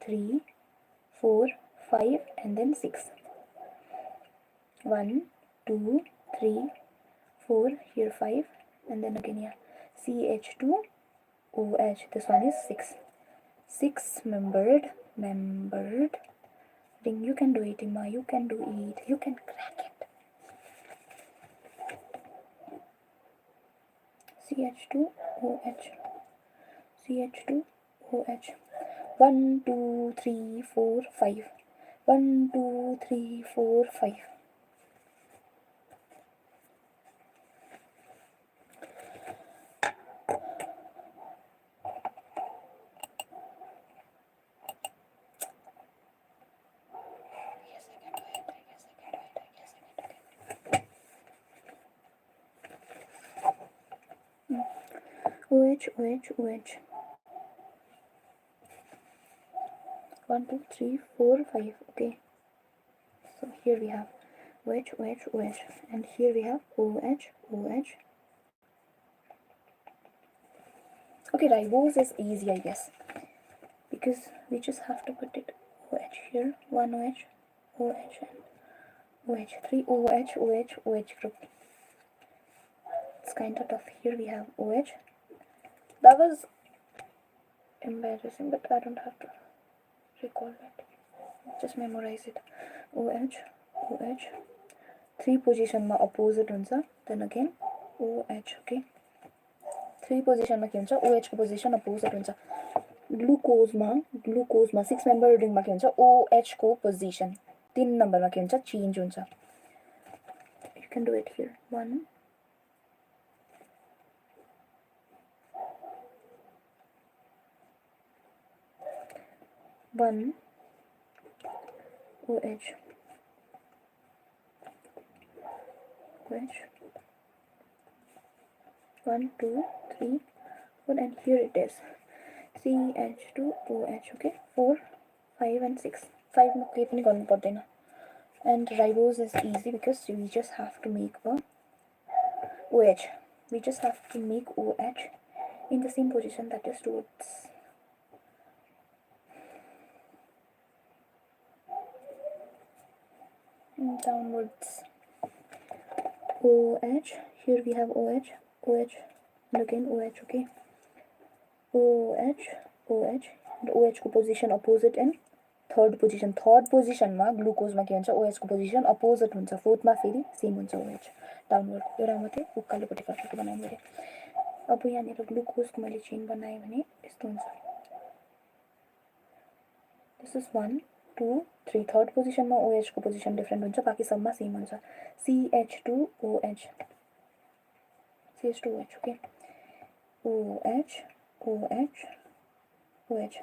3, 4, 5, and then 6. 1, 2, 3, 4, here 5, and then again here CH2OH. This one is 6. 6 membered ring. You can do it, Emma. You can do it. You can crack it. CH2OH. CH2OH. 1, 2, 3, 4, 5. 1, 2, 3, 4, 5. OH, OH, OH. 1, 2, 3, 4, 5. Okay. So here we have OH, OH, OH, and here we have OH, OH. Okay, ribose is easy, I guess, because we just have to put it OH here. 1 OH, OH, and OH. 3 OH, OH, OH group. It's kind of tough. Here we have OH. That was embarrassing, but I don't have to recall it. Just memorize it. OH, OH. 3 position ma opposite huncha. Then again OH. Okay. 3 position ma ke huncha? OH ko position opposite huncha. Glucose ma 6 member ring ma ke huncha? OH ko position 3 number ma ke huncha? Change huncha. You can do it here. 1, 1 OH, OH, 1, 2, 3, 4, and here it is CH2OH. Okay, 4, 5, and 6. 5 ma keep pani garnu pardaina. And ribose is easy because we just have to make a OH. We just have to make OH in the same position, that is towards downwards. OH, here we have OH, OH, and again OH. Okay, OH, OH, and OH को position opposite and third position. Third position मा glucose मा के हुन्छ OH को position opposite हुन्छ. Fourth मा फेरि same हुन्छ OH downward. एउटा मात्रै उकालोपट्टि फर्केको बनाउँ मैले. अब यहाँनिर glucose को मैले chain बनाएँ भने यस्तो हुन्छ. This is 1, 2, 3. Third position मा OH को position different हुन्छ. बाकी सबमा same हुन्छ. CH2OH. CH2OH. Okay. OH, OH, OH.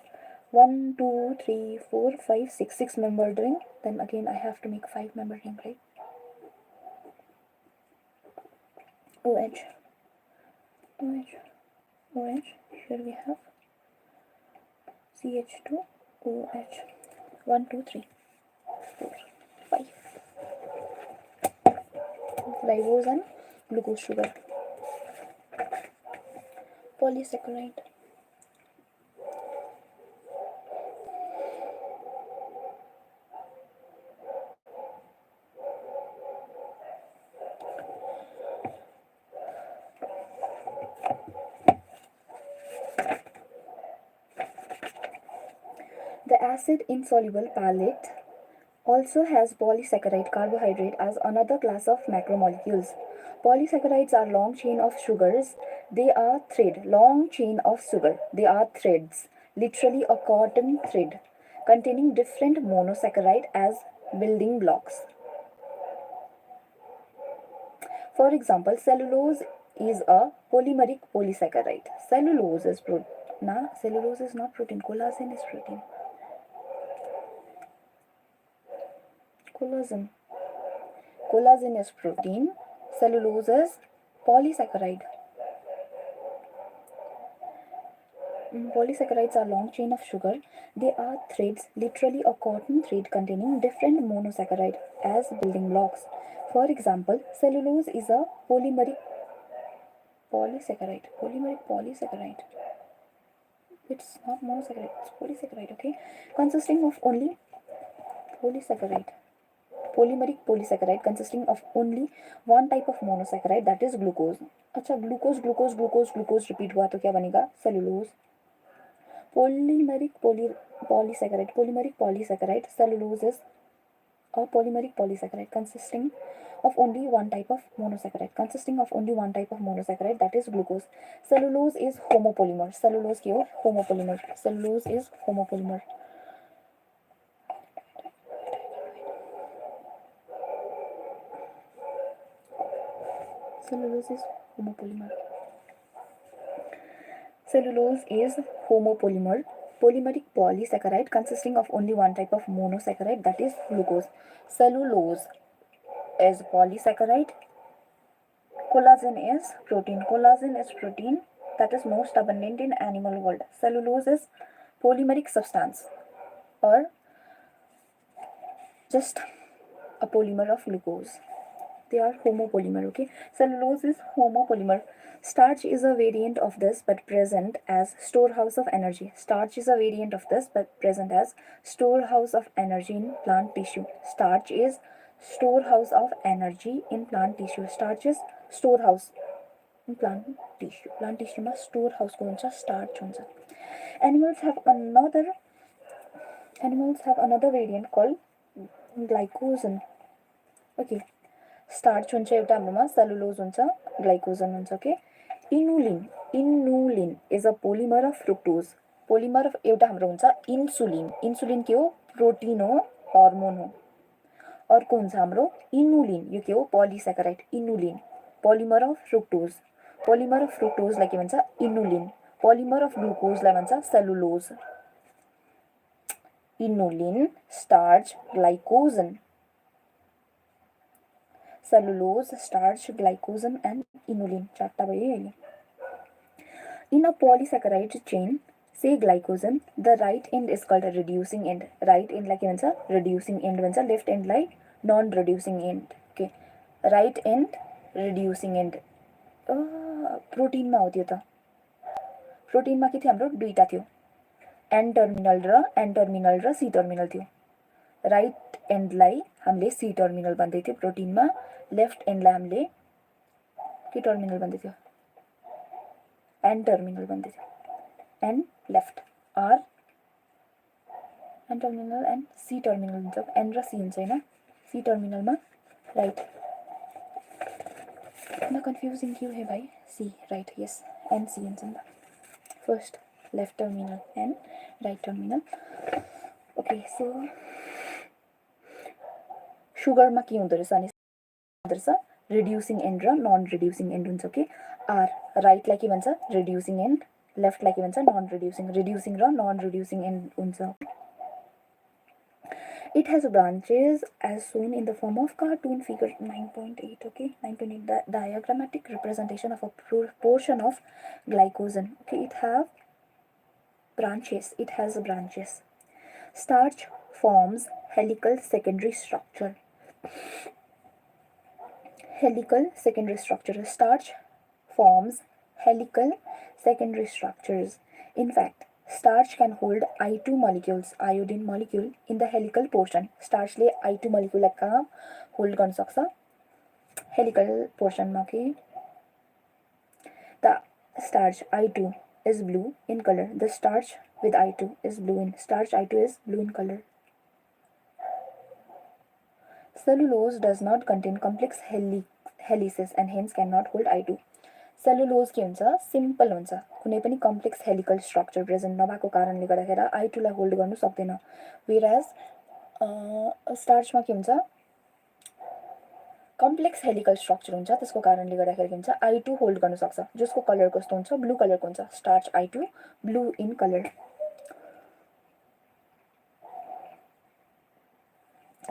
1, 2, 3, 4, 5, 6. 6 membered ring. Then again I have to make 5 membered ring, right? OH, OH, OH. Here we have CH2OH. 1, 2, 3, 4, 5. Ribose and glucose sugar. Polysaccharide. The acid-insoluble palate also has polysaccharide carbohydrate as another class of macromolecules. Polysaccharides are long chain of sugars. They are long chain of sugar. They are threads, literally a cotton thread, containing different monosaccharide as building blocks. For example, cellulose is a polymeric polysaccharide. Cellulose is protein. Nah, cellulose is not protein. Collagen is protein. Collagen is protein. Cellulose is polysaccharide. Polysaccharides are long chain of sugar. They are threads, literally a cotton thread containing different monosaccharides as building blocks. For example, cellulose is a polymeric polysaccharide. It's not monosaccharide, it's polysaccharide, okay? Consisting of only polysaccharide. Polymeric polysaccharide consisting of only one type of monosaccharide, that is glucose. अच्छा, glucose repeat हुआ तो क्या बनेगा? Cellulose. Polymeric polysaccharide. Cellulose is a polymeric polysaccharide consisting of only one type of monosaccharide. That is glucose. Cellulose is homopolymer. Cellulose is homopolymer. Cellulose is homopolymer. Cellulose is homopolymer. Polymeric polysaccharide consisting of only one type of monosaccharide, that is glucose. Cellulose is polysaccharide. Collagen is protein that is most abundant in animal world. Cellulose is polymeric substance or just a polymer of glucose. They are homopolymer, okay? Cellulose is homopolymer. Starch is a variant of this but present as storehouse of energy. Starch is a variant of this but present as storehouse of energy in plant tissue. Starch is storehouse of energy in plant tissue. Starch is storehouse in plant tissue. Plant tissue ma storehouse ko huncha, starch huncha. Animals have another variant called glycogen. Okay. Starch हुन्छ एउटा हाम्रोमा, cellulose हुन्छ, glycogen हुन्छ, okay? Inulin is a polymer of fructose. Polymer of एउटा हाम्रो हुन्छ insulin के हो? प्रोटिन हो, हर्मोन हो. अर्को हुन्छ हाम्रो इनुलिन, यो के हो? पोलिसैकेराइड. इनुलिन पोलिमर अफ फ्रुक्टोजलाई के भन्छ? इनुलिन. पोलिमर अफ ग्लुकोजलाई भन्छ cellulose. Inulin, starch, glycogen. Cellulose, starch, glycogen and inulin. चारटा भयो है. In a polysaccharide chain, say glycogen, the right end is called a reducing end. Right end लाई के भन्छ? Reducing end भन्छ. Left end लाई non-reducing end. Okay. Right end, reducing end. Protein मा हो त्यो त. Protein मा के थियो हाम्रो? दुईटा थियो. N टर्मिनल र C टर्मिनल थियो. राइट एन्डलाई हामीले C टर्मिनल भन्दै थियो प्रोटिनमा. लेफ्ट एन्डलाई हामीले के टर्मिनल भन्दै थियो? N टर्मिनल भन्दै थियो. N लेफ्ट, R N terminal end C terminal हुन्छ. N र C हुन्छ हैन? C टर्मिनलमा राइट. किन कन्फ्युजिङ क्यों है भाइ? C right, yes, N C हुन्छ नि त. First left terminal end right terminal. Okay, so सुगरमा के हुँदो रहेछ अनि रिड्युसिङ एन्ड र नन रिड्युसिङ एन्ड हुन्छ. ओके, आर राइटलाई के भन्छ? Reducing end. लेफ्टलाई के भन्छ? Non reducing. रिड्युसिङ र नन रिड्युसिङ एन्ड हुन्छ. It has branches as shown in the form of cartoon figure 9.8. Okay, 9.8, the diagrammatic representation of a portion of glycogen. Okay, it has branches. Starch forms helical secondary structure. Starch forms helical secondary structures. In fact, starch can hold I2 molecules, iodine molecule, in the helical portion. Starch ले I2 molecule कहाँ hold गर्न सक्छ? Helical portion मा के? The starch I2 is blue in color. The starch with I2 is blue in color. Cellulose does not contain complex helices and hence cannot hold I2. Cellulose के हुन्छ? Simple हुन्छ. कुनै पनि complex helical structure present नभएको कारणले गर्दाखेरि I2 लाई hold गर्न सक्दैन. वेयरएज स्टार्चमा के हुन्छ? कम्प्लेक्स हेलिकल स्ट्रक्चर हुन्छ, त्यसको कारणले गर्दाखेरि के हुन्छ, I2 होल्ड गर्न सक्छ, जसको कलर कस्तो हुन्छ, ब्लू कलरको हुन्छ, starch I2 blue in colour.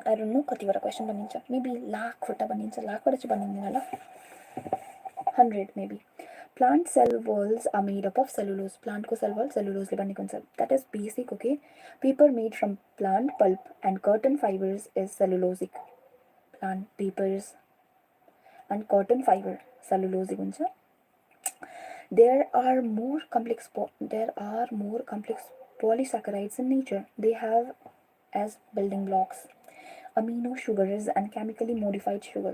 I don't know कतिवटा क्वेसन बनिन्छ, मेबी लाखवटा बनिन्छ, लाखवटा चाहिँ बनिँदैन होला, 100 maybe. Plant cell walls are made up of cellulose. Plant को cell wall cellulose ले बनेको हुन्छ, that is basic, okay. Paper made from plant pulp and cotton fibers is cellulosic. Plant papers and cotton fiber cellulosic हुन्छ। There are more complex polysaccharides in nature. They have as building blocks amino sugars and chemically modified sugar.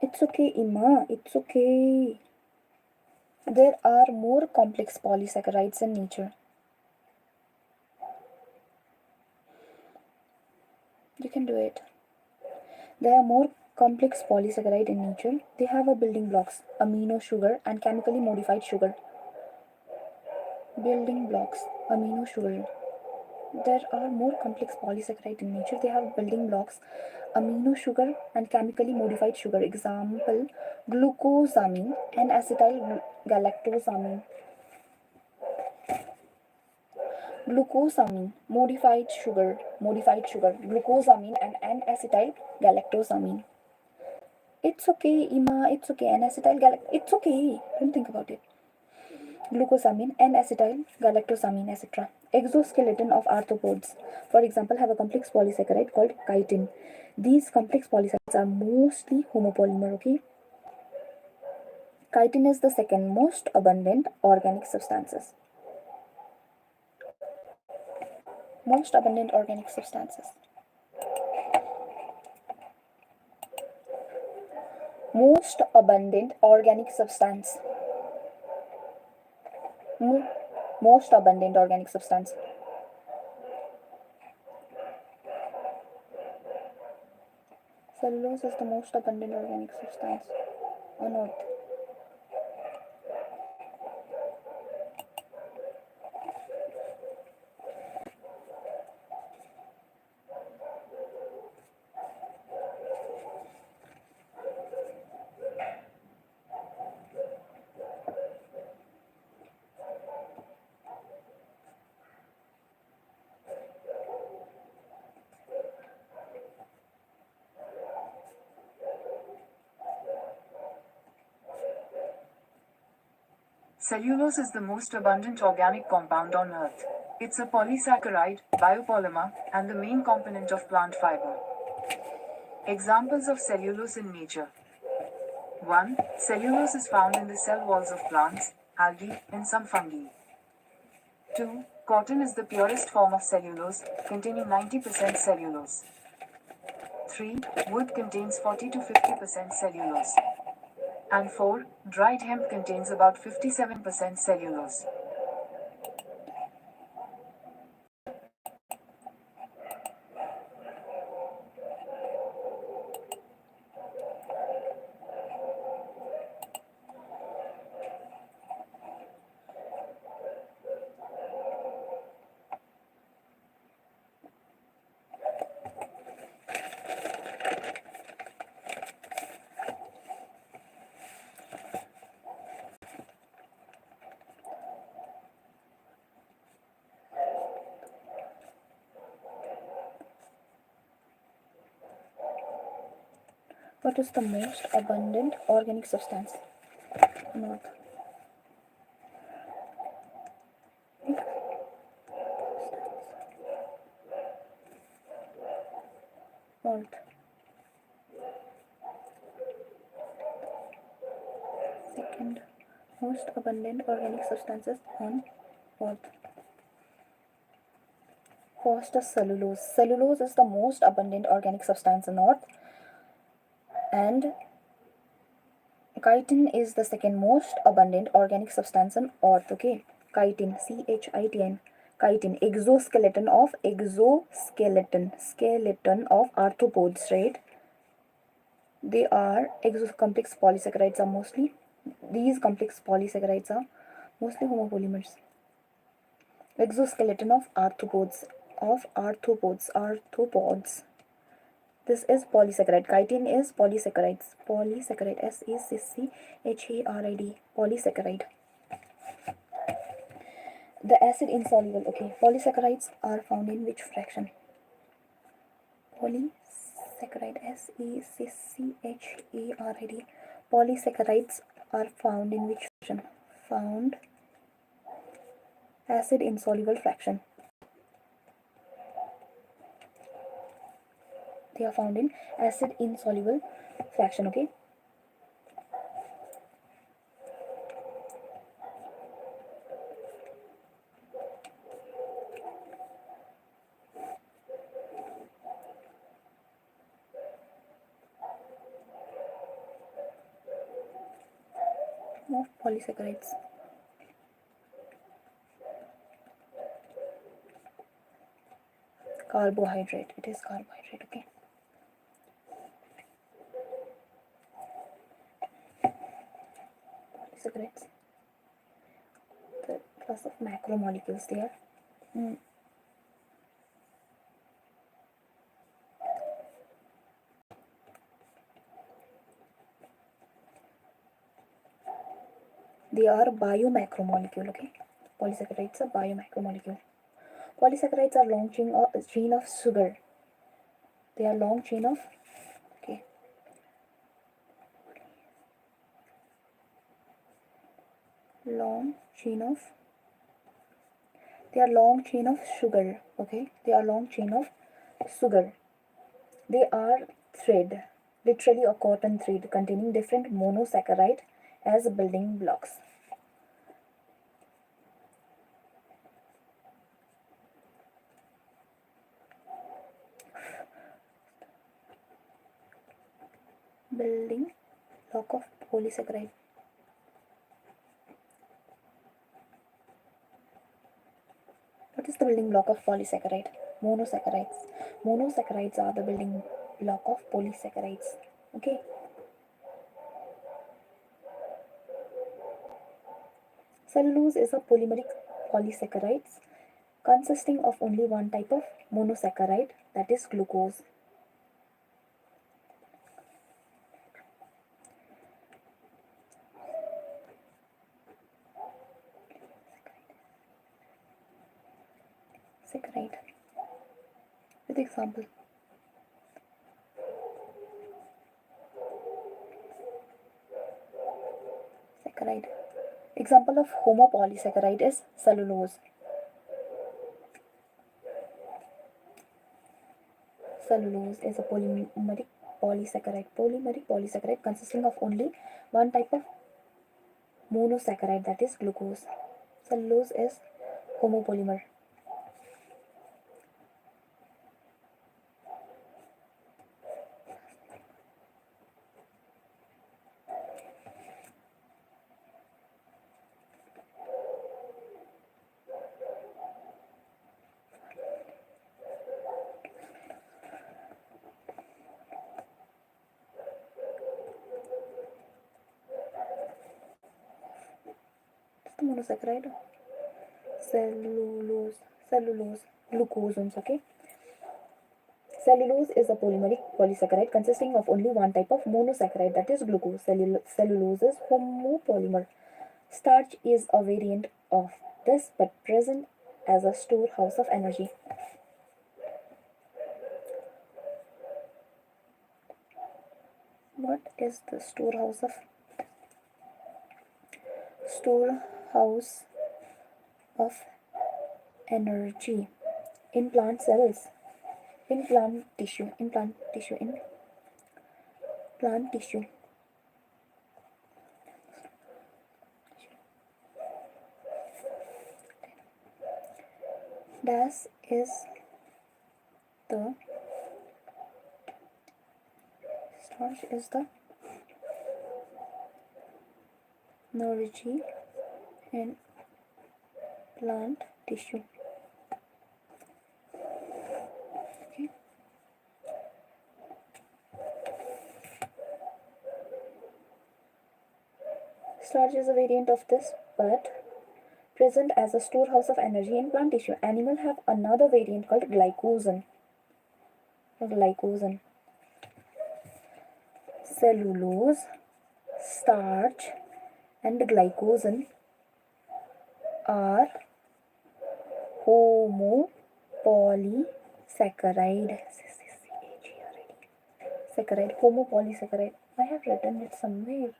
It's okay, Ima, it's okay. There are more complex polysaccharides in nature. You can do it. There are more complex polysaccharide in nature. They have a building blocks amino sugar and chemically modified sugar. Building blocks amino sugar. There are more complex polysaccharide in nature. They have building blocks amino sugar and chemically modified sugar. Example, glucosamine and acetyl galactosamine. Glucosamine, modified sugar, glucosamine and N-acetyl galactosamine. It's okay, Ima, it's okay, N-acetyl it's okay, don't think about it. Glucosamine, N-acetyl galactosamine, etc. Exoskeleton of arthropods, for example, have a complex polysaccharide called chitin. These complex polysaccharides are mostly homopolymer, okay. Chitin is the second most abundant organic substances. Most abundant organic substances. Most abundant organic substance. Most abundant organic substance. Cellulose is the most abundant organic substance on earth. Cellulose is the most abundant organic compound on Earth. It's a polysaccharide, biopolymer, and the main component of plant fiber. Examples of cellulose in nature. 1. Cellulose is found in the cell walls of plants, algae, and some fungi. 2. Cotton is the purest form of cellulose, containing 90% cellulose. 3. Wood contains 40 to 50% cellulose. And 4. Dried hemp contains about 57% cellulose. What is the most abundant organic substance on Earth? Earth. Second most abundant organic substances on Earth. First is cellulose. Cellulose is the most abundant organic substance on Earth. And chitin is the second most abundant organic substance on Earth, okay. Chitin, C-H-I-T-N. Chitin, skeleton of arthropods, right? They are complex polysaccharides are mostly. These complex polysaccharides are Mostly homopolymers. Exoskeleton of arthropods. Arthropods. This is polysaccharide. Chitin is polysaccharides. Polysaccharide. SECCHARID. Polysaccharide. The acid insoluble. Okay. Polysaccharides are found in which fraction? Polysaccharide. SECCHARID. Polysaccharides are found in which fraction? Found acid insoluble fraction. They are found in acid insoluble fraction. Okay. Of polysaccharides. Carbohydrate. It is carbohydrate. Okay. Polysaccharides. The class of macromolecules they are. They are biomacromolecule. Okay. Polysaccharides are biomacromolecule. Polysaccharides are long chain of sugar. They are long chain of. Okay. Long chain of. They are long chain of sugar. Okay. They are long chain of sugar. They are thread, literally a cotton thread containing different monosaccharide as building blocks. Building block of polysaccharide. What is the building block of polysaccharide? Monosaccharides. Monosaccharides are the building block of polysaccharides. Okay. Cellulose is a polymeric polysaccharides consisting of only one type of monosaccharide, that is glucose. Saccharide. With example. Saccharide. Example of homopolysaccharide is cellulose. Cellulose is a polymeric polysaccharide consisting of only one type of monosaccharide, that is glucose. Cellulose is homopolymer. The monosaccharide, cellulose, glucose. Okay. Cellulose is a polymeric polysaccharide consisting of only one type of monosaccharide, that is glucose. Cellulose is homopolymer. Starch is a variant of this but present as a storehouse of energy. What is the storehouse of energy? In plant cells, in plant tissue. Das is the starch is the energy in plant tissue. Okay. Starch is a variant of this but present as a storehouse of energy in plant tissue. Animals have another variant called glycogen. Glycogen. Cellulose, starch, and glycogen are homopolysaccharide. Saccharide, homopolysaccharide. I have written it somewhere.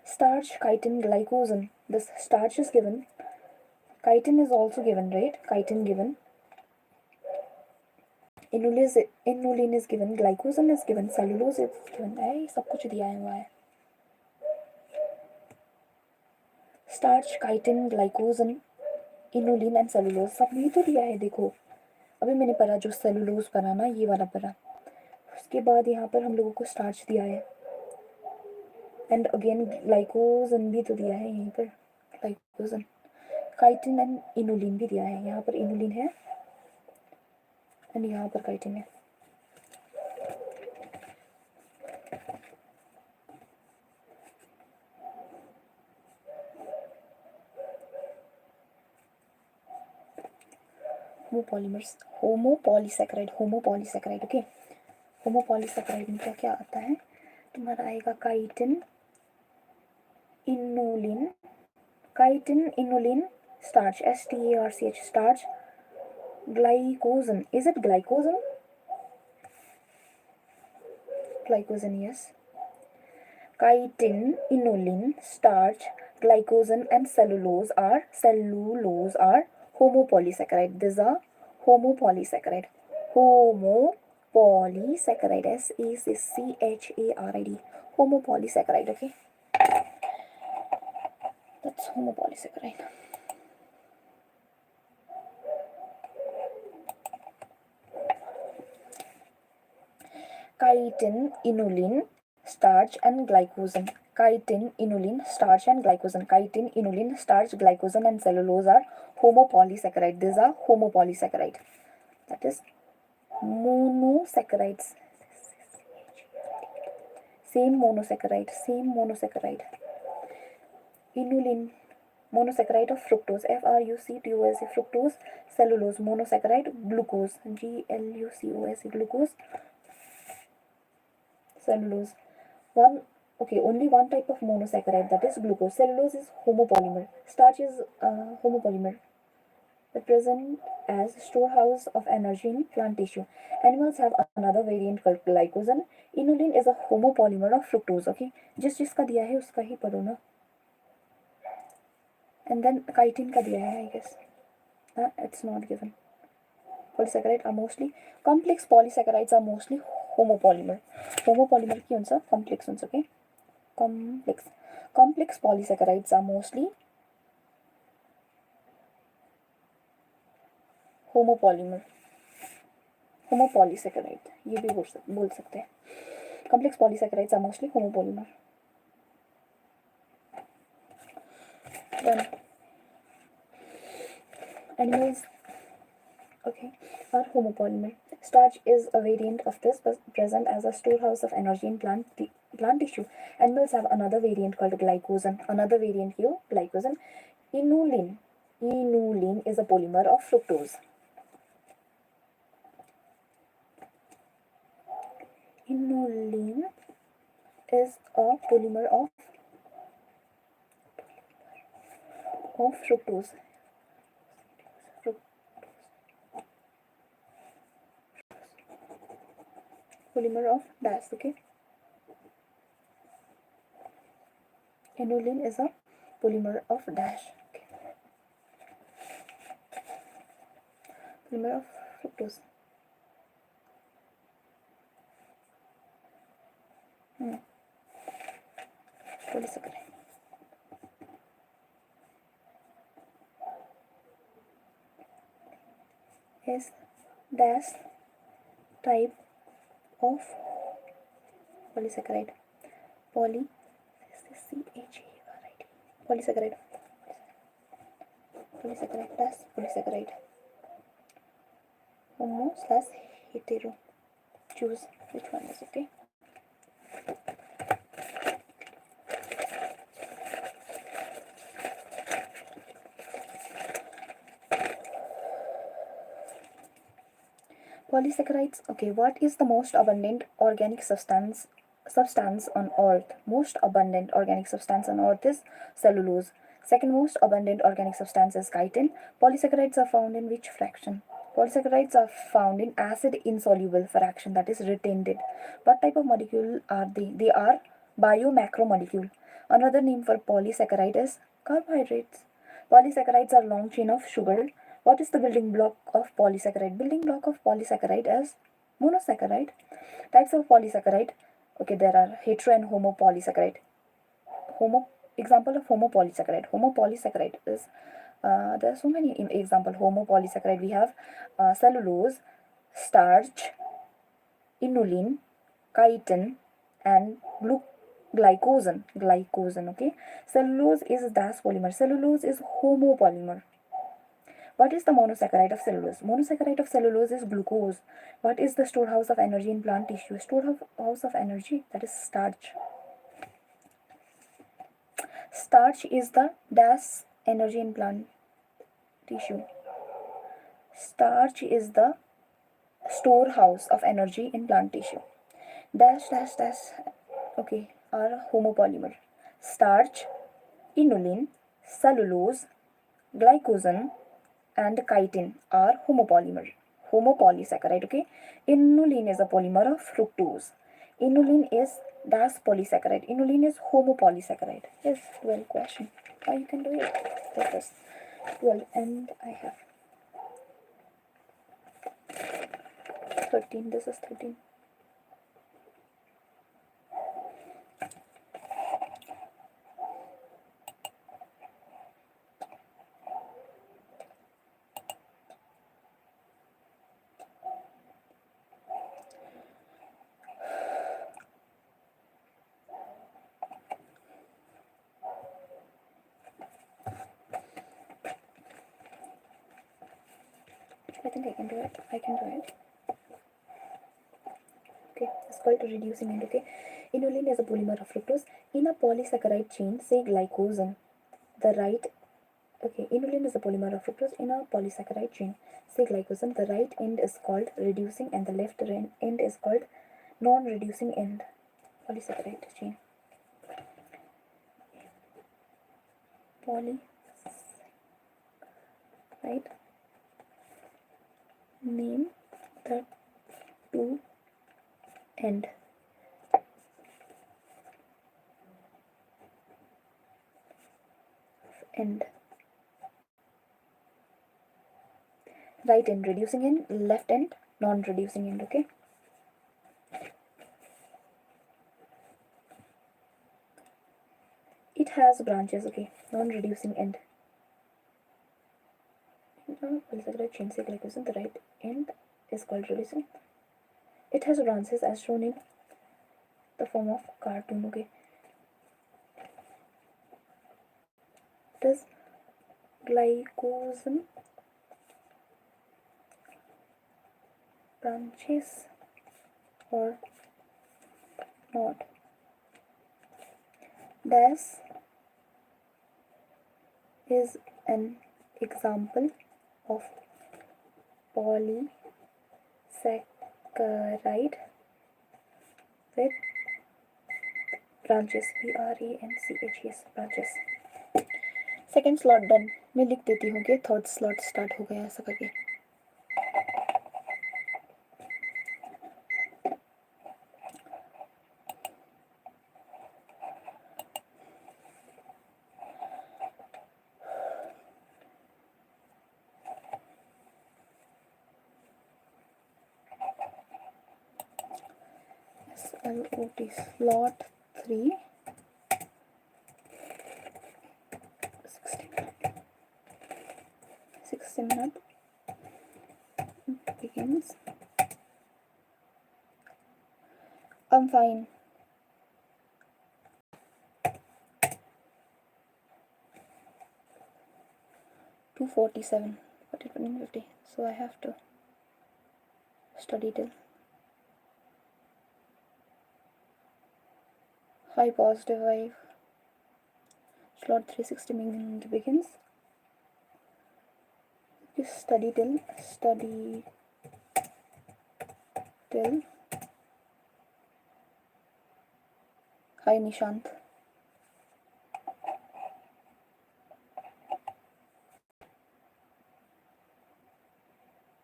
Starch, chitin, glycogen. This starch is given. Chitin is also given, right? Chitin given. Inulin is given. Glycogen is given. Cellulose is given. सब कुछ दिया हुआ है. Starch, chitin, glycogen, inulin and cellulose सब ये तो दिया है. देखो अभी मैंने पढ़ा जो सेलुलोज पढ़ा ना, ये वाला पढ़ा. उसके बाद यहाँ पर हम लोगों को स्टार्च दिया है. एंड अगेन ग्लाइकोजन भी तो दिया है यहीं पर. ग्लाइकोजन, काइटिन एंड इनुलिन भी दिया है. यहाँ पर इनुलिन है एंड यहाँ पर काइटिन है. होमोपॉलीसैकेराइड. ओके, होमोपॉलीसैकेराइड में क्या क्या आता है तुम्हारा? आएगा chitin, inulin, starch, STARCH, starch, glycogen. Is it glycogen? Glycogen, yes. Chitin, inulin, starch, glycogen and cellulose are homopolysaccharide. These are homopolysaccharide. Homopolysaccharide, SACCHARID. Homopolysaccharide, okay. That's homopolysaccharide. Chitin, inulin, starch and glycogen. Chitin, inulin, starch and glycogen. Chitin, inulin, starch, glycogen and cellulose are homopolysaccharide. These are homopolysaccharide. That is monosaccharides. Same monosaccharide. Inulin, monosaccharide of fructose, FRUCTOSE, fructose. Cellulose, monosaccharide, glucose, GLUCOSE, glucose. Cellulose. Only one type of monosaccharide, that is glucose. Cellulose is homopolymer. Starch is homopolymer. They present as storehouse of energy in plant tissue. Animals have another variant called glycogen. Inulin is a homopolymer of fructose. Okay, जिसका दिया है उसका ही पढ़ो ना. And then chitin का दिया है, I guess. It's not given. Polysaccharides are mostly complex. Polysaccharides are mostly homopolymer. Homopolymer की उनसा complex उनसा, okay? Complex polysaccharides are mostly homopolysaccharide. ये भी बोल सकते हैं. Complex polysaccharides are mostly homopolymer. Then animals, okay, are homopolymer. Starch is a variant of this, but present as a storehouse of energy in plant tissue. Animals have another variant called glycogen. Another variant here, glycogen. Inulin is a polymer of fructose. Inulin is a polymer of fructose. Polymer of DAS, okay. Inulin is a polymer of dash, okay. Polymer of fructose. Polysaccharide. Is dash type of polysaccharide. Polysaccharide. Dash polysaccharide. Homo/hetero. Choose which one is okay. Polysaccharides. Okay, what is the most abundant organic substance on earth? Most abundant organic substance on earth is cellulose. Second most abundant organic substance is chitin. Polysaccharides are found in which fraction? Polysaccharides are found in acid insoluble fraction, that is retented. What type of molecule are they? They are biomacromolecule. Another name for polysaccharide is carbohydrates. Polysaccharides are long chain of sugar. What is the building block of polysaccharide? Building block of polysaccharide is monosaccharide. Types of polysaccharide. Okay, there are hetero and homopolysaccharide. Example of homopolysaccharide. Homopolysaccharide is there are so many example. Homopolysaccharide we have cellulose, starch, inulin, chitin, and glycogen. Okay, cellulose is das polymer. Cellulose is homopolymer. What is the monosaccharide of cellulose? Monosaccharide of cellulose is glucose. What is the storehouse of energy in plant tissue? Storehouse of energy, that is starch. Starch is the das energy in plant tissue. Starch is the storehouse of energy in plant tissue. Dash, dash, dash, okay, are homopolymer. Starch, inulin, cellulose, glycogen, and chitin are homopolysaccharide. Okay, inulin is a polymer of fructose. Inulin is das polysaccharide. Inulin is homopolysaccharide. Yes, 12 question. You can do it. That is 12, and I have 13. This is 13. I think I can do it. Okay, it's called reducing end. Okay, inulin is a polymer of fructose. In a polysaccharide chain, say glycogen, the right. Okay, inulin is a polymer of fructose. In a polysaccharide chain, say glycogen, the right end is called reducing and the left end is called non-reducing end. Polysaccharide chain. Right? Name the two end. Right end reducing end, left end non-reducing end. Okay. It has branches. Okay, non-reducing end. Polysaccharide chain, say glycogen, the right end is called reducing. It has branches as shown in the form of cartoon. Okay. Does glycogen branches or not? Das is an example of polysaccharide with branches. branches. Second slot done. मैं लिख देती हूँ कि third slot start हो गया ऐसा करके. SLOT slot 3 60 minutes begins. I'm fine. 2:47. 40:50. So I have to study till high positive vibe. Slot 360 minutes begins. Study till till. Hi Nishant.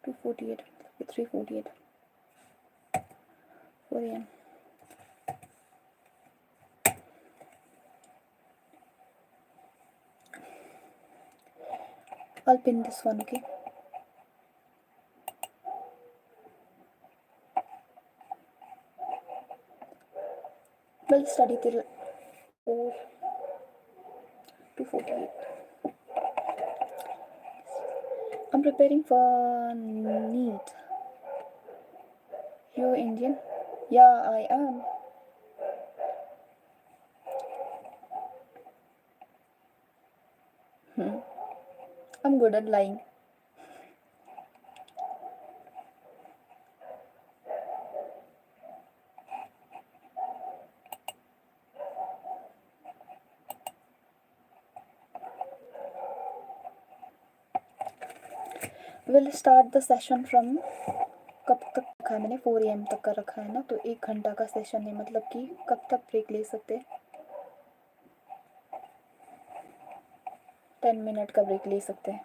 (2:48) 3:48 4 a.m. I'll pin this one, okay? We'll study till 2:48. I'm preparing for NEET. You Indian? Yeah, I am. I'm good at lying. We'll start the session from कब तक रखा है मैंने 4 AM तक का रखा है ना, तो 1 घंटा का सेशन है, मतलब कि कब तक ब्रेक ले सकते हैं? 10 मिनट का ब्रेक ले सकते हैं.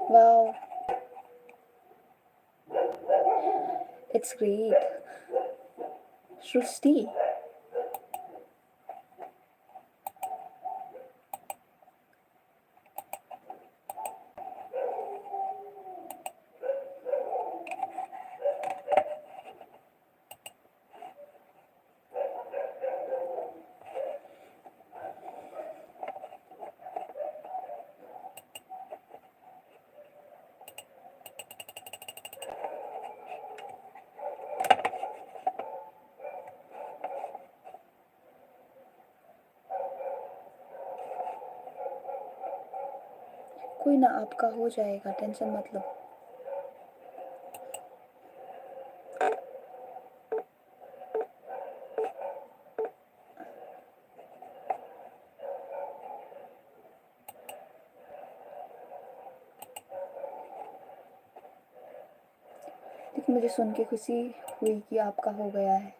Wow, it's great. Shrusti. कोई ना, आपका हो जाएगा, टेंशन मत लो. देखो, मुझे सुन के खुशी हुई कि आपका हो गया है.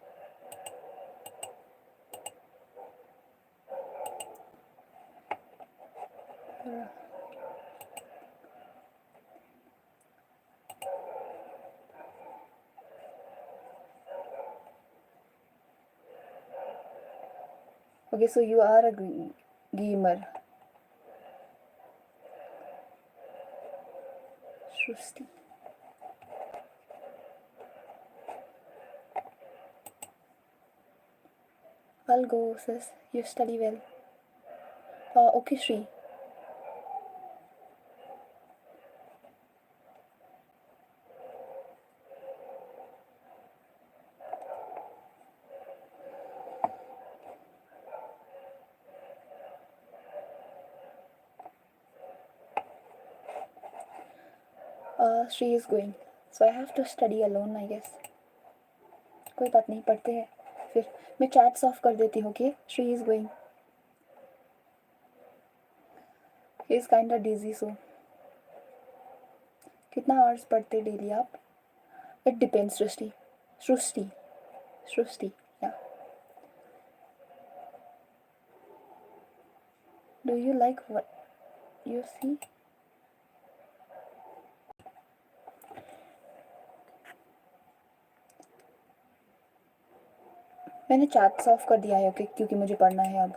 Okay, so you are a gamer. Shrusti. I'll go, sis. You study well. Okay, Shri. Shri is going. So I have to study alone, I guess. कोई बात नहीं, पढ़ते हैं फिर. मैं चैट्स ऑफ कर देती हूँ. Okay, Shri is going. He is kind of dizzy. So कितना आवर्स पढ़ते डेली आप? It depends. सृष्टि सृष्टि सृष्टि या. Do you like what you see? मैंने चैट्स ऑफ कर दिया है. ओके, क्योंकि मुझे पढ़ना है अब.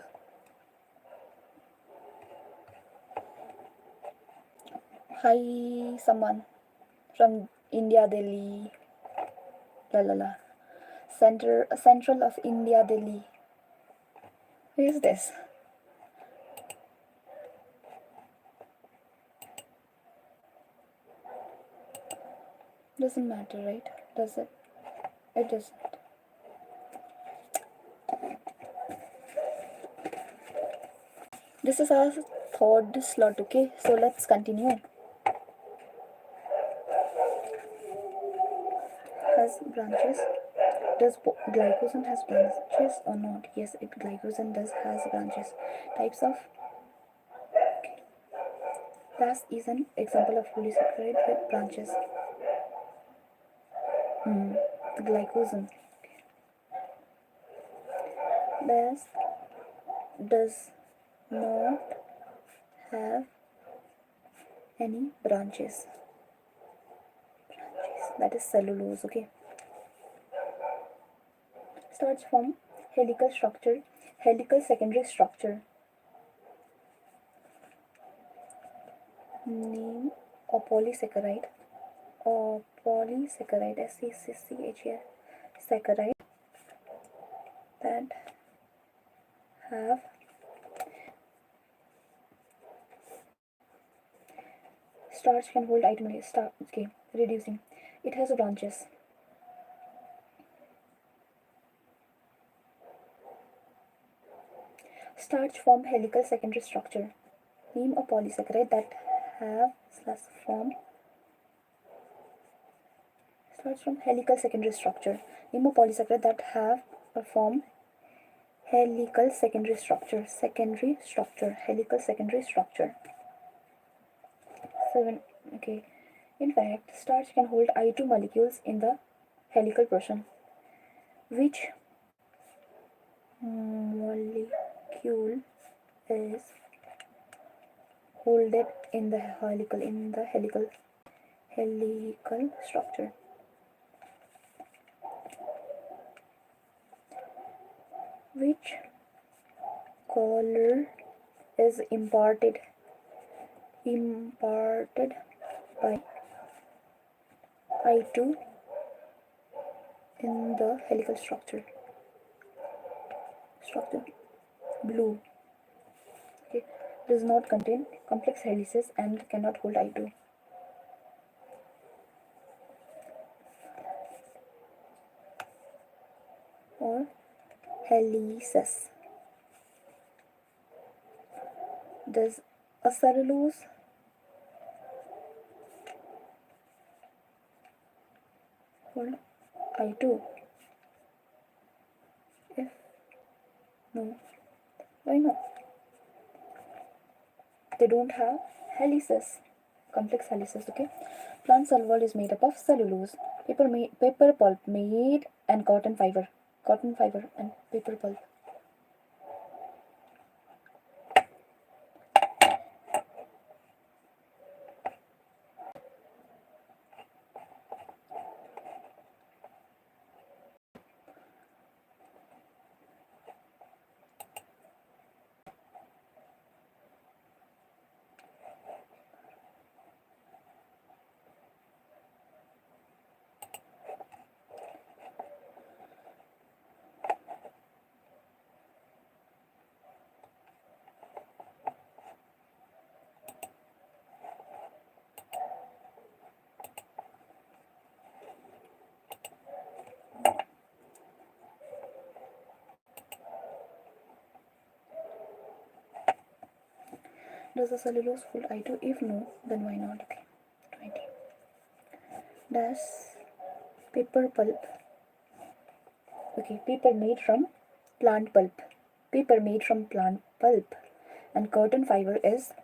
Hi someone from India Delhi. La la la. Central of India, Delhi. Who is this? Doesn't matter, right? Does it? It doesn't. This is our third slot, okay? So let's continue. Has branches. Does glycogen has branches or not? Yes, glycogen does has branches. Types of. Okay. Das is an example of polysaccharide with branches. Glycogen. Does not have any branches. That is cellulose. Okay. Starts from helical structure, helical secondary structure. Name a polysaccharide or polysaccharide, SCCH, saccharide that have starch can hold item. Okay, reducing. It has branches. Starch form helical secondary structure. Name a polysaccharide that have form. Starts from helical secondary structure. Name a polysaccharide that have a form helical secondary structure. Helical secondary structure. 7. Okay. In fact, starch can hold I2 molecules in the helical portion. Which molecule is holded in the helical structure? Which color is imparted by I2 in the helical structure? Blue. Okay. Does not contain complex helices and cannot hold I2. Or helices. Does a cellulose hold I2? If no, why not? They don't have helices, complex helices. Okay. Plant cell wall is made up of cellulose, paper pulp made, and cotton fiber and paper pulp. Does the cellulose hold I2? If no, then why not? Okay. 20. Dash paper pulp. Okay, paper made from plant pulp. Paper made from plant pulp. And cotton fiber is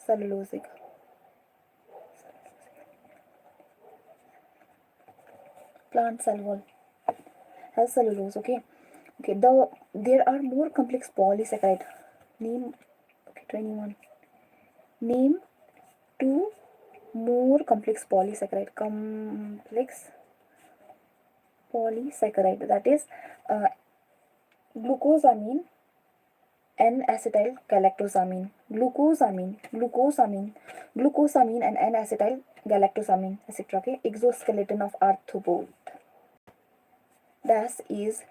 cellulosic. Plant cell wall has cellulose. Okay. Okay. There are more complex polysaccharide. Name. Okay. 21. Name two more complex polysaccharide. Complex polysaccharide, that is glucosamine, N-acetyl galactosamine, glucosamine and N-acetyl galactosamine, etc. Okay, exoskeleton of arthropod. Das is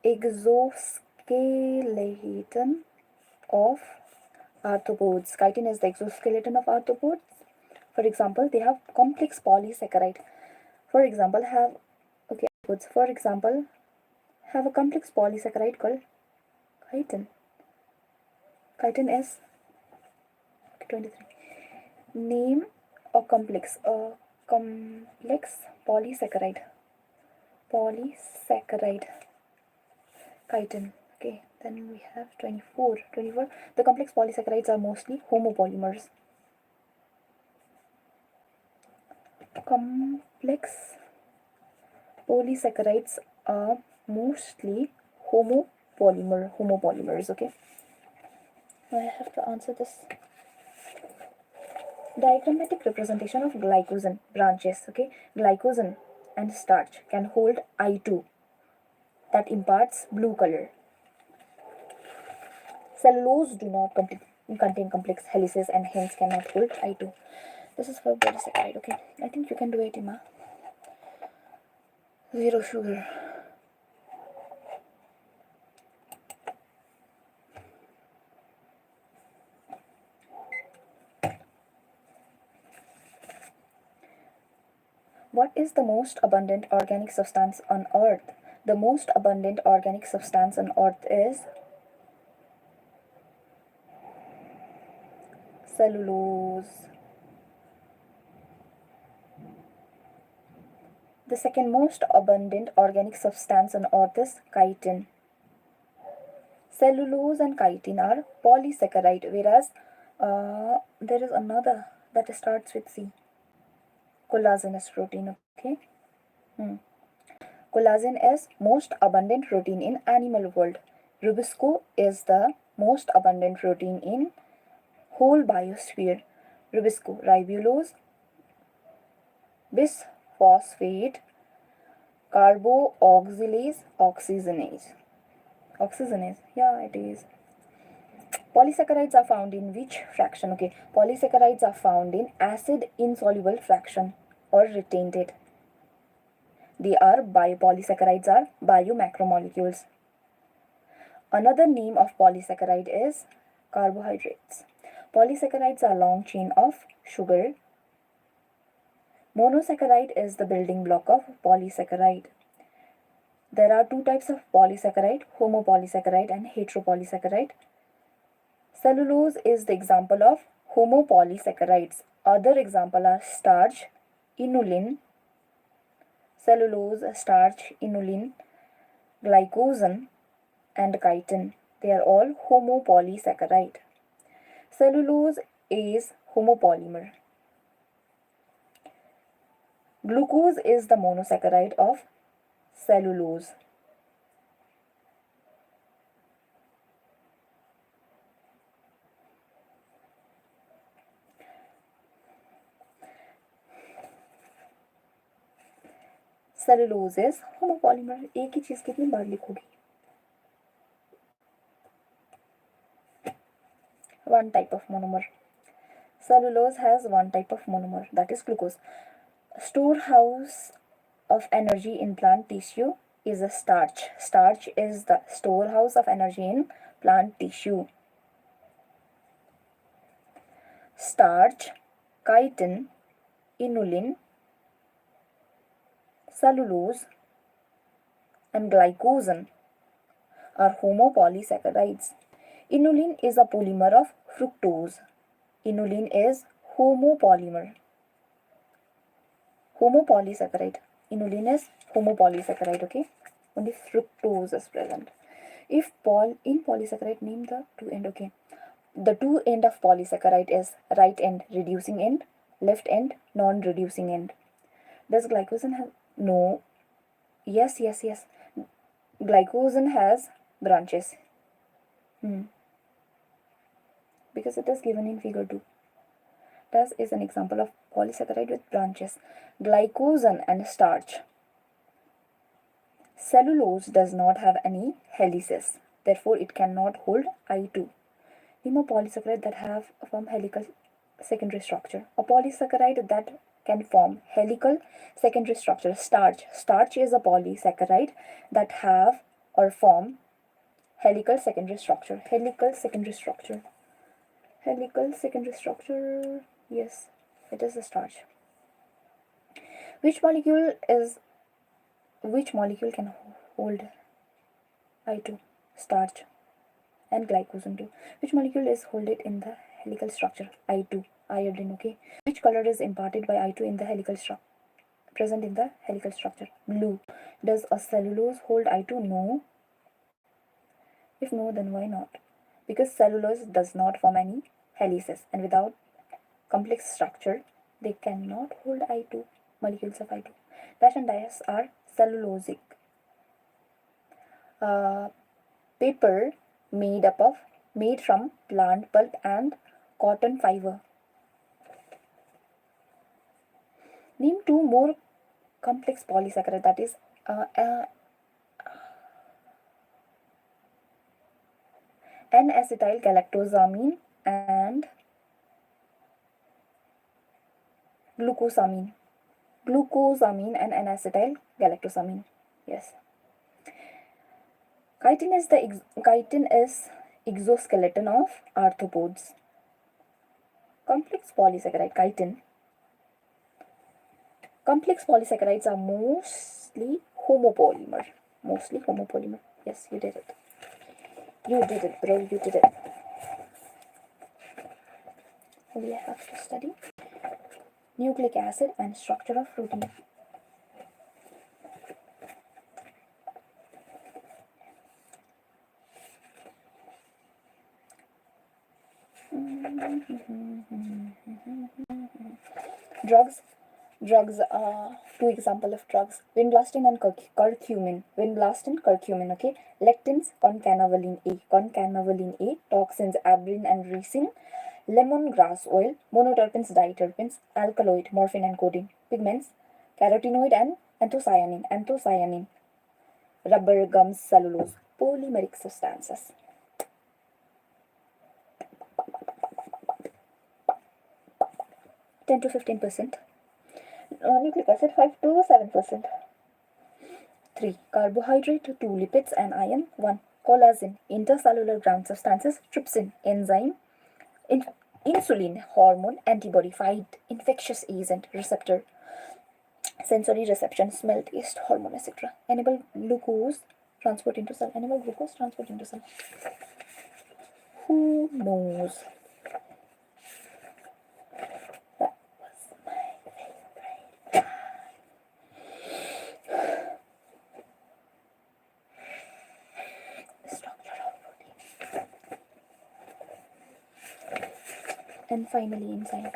exoskeleton of arthropods. Chitin is the exoskeleton of arthropods. For example, they have complex polysaccharide. For example, have a complex polysaccharide called chitin. Chitin is 23. Name a complex polysaccharide. Chitin. Okay, then we have 24. The complex polysaccharides are mostly homopolymers. Complex polysaccharides are mostly homopolymers. Okay, I have to answer this. Diagrammatic representation of glycogen branches. Okay, glycogen and starch can hold I2 that imparts blue color. Cellulose do not contain complex helices and hence cannot hold I2. This is for polysaccharide. Okay, I think you can do it, Emma. Zero sugar. What is the most abundant organic substance on Earth? The most abundant organic substance on Earth is cellulose. The second most abundant organic substance on Earth is chitin. Cellulose and chitin are polysaccharide, whereas there is another that starts with C. Collagenous protein. Okay. Collagen is most abundant protein in animal world. Rubisco is the most abundant protein in whole biosphere. Rubisco, ribulose, bisphosphate, carboxylase, oxygenase. Yeah, it is. Polysaccharides are found in which fraction? Okay, polysaccharides are found in acid insoluble fraction or retentate. Polysaccharides are biomacromolecules. Another name of polysaccharide is carbohydrates. Polysaccharides are long chain of sugar. Monosaccharide is the building block of polysaccharide. There are two types of polysaccharide, homopolysaccharide and heteropolysaccharide. Cellulose is the example of homopolysaccharides. Other examples are starch, inulin, cellulose, starch, inulin, glycogen and chitin. They are all homopolysaccharide. Cellulose is homopolymer. Glucose is the monosaccharide of cellulose. Cellulose is homopolymer. एक ही चीज कितनी बार लिखोगी? One type of monomer. Cellulose has one type of monomer, that is glucose. Storehouse of energy in plant tissue is a starch. Starch is the storehouse of energy in plant tissue. Starch, chitin, inulin, cellulose and glycogen are homopolysaccharides. Inulin is a polymer of fructose. Inulin is homopolymer. Homopolysaccharide. Inulin is homopolysaccharide, okay? Only fructose is present. If in polysaccharide, name the two end, okay? The two end of polysaccharide is right end reducing end, left end non-reducing end. Does glycogen have? No. Yes. Glycogen has branches. Because it is given in figure 2. Thus is an example of polysaccharide with branches. Glycogen and starch. Cellulose does not have any helices. Therefore, it cannot hold I2. Name a polysaccharide that have form helical secondary structure. A polysaccharide that can form helical secondary structure. Starch. Starch is a polysaccharide that have or form helical secondary structure. Helical secondary structure. Helical secondary structure. Yes, it is a starch. Which molecule can hold I2? Starch and glycogen too. Which molecule is hold it in the helical structure? I2, iodine, okay? Which color is imparted by I2 in the helical structure? Present in the helical structure? Blue. Does a cellulose hold I2? No. If no, then why not? Because cellulose does not form any helices, and without complex structure, they cannot hold I2, molecules of I2. Dash and dias are cellulosic. Paper made from plant pulp and cotton fiber. Name two more complex polysaccharides, that is N-acetyl galactosamine and glucosamine. Glucosamine and N-acetyl galactosamine. Yes. Chitin is exoskeleton of arthropods. Complex polysaccharide, chitin. Complex polysaccharides are mostly homopolymer. Yes, you did it. You did it, bro. You did it. We have to study nucleic acid and structure of protein. Drugs are two examples of drugs: vinblastine and curcumin. Vinblastine, curcumin, okay. Lectins, concanavalin A, toxins, abrine and ricin, lemongrass oil, monoterpenes, diterpenes, alkaloid, morphine and codeine, pigments, carotenoid and anthocyanin, rubber, gums, cellulose, polymeric substances. 10 to 15%. Nucleic acid 5 to 7%. 3. Carbohydrate 2 lipids and iron 1. Collagen intercellular ground substances, trypsin enzyme, insulin hormone, antibody, fight infectious agent, receptor, sensory reception, smell, taste, hormone, etc. Enable glucose transport into cell. Enable glucose transport into cell. Who knows? And finally, enzyme.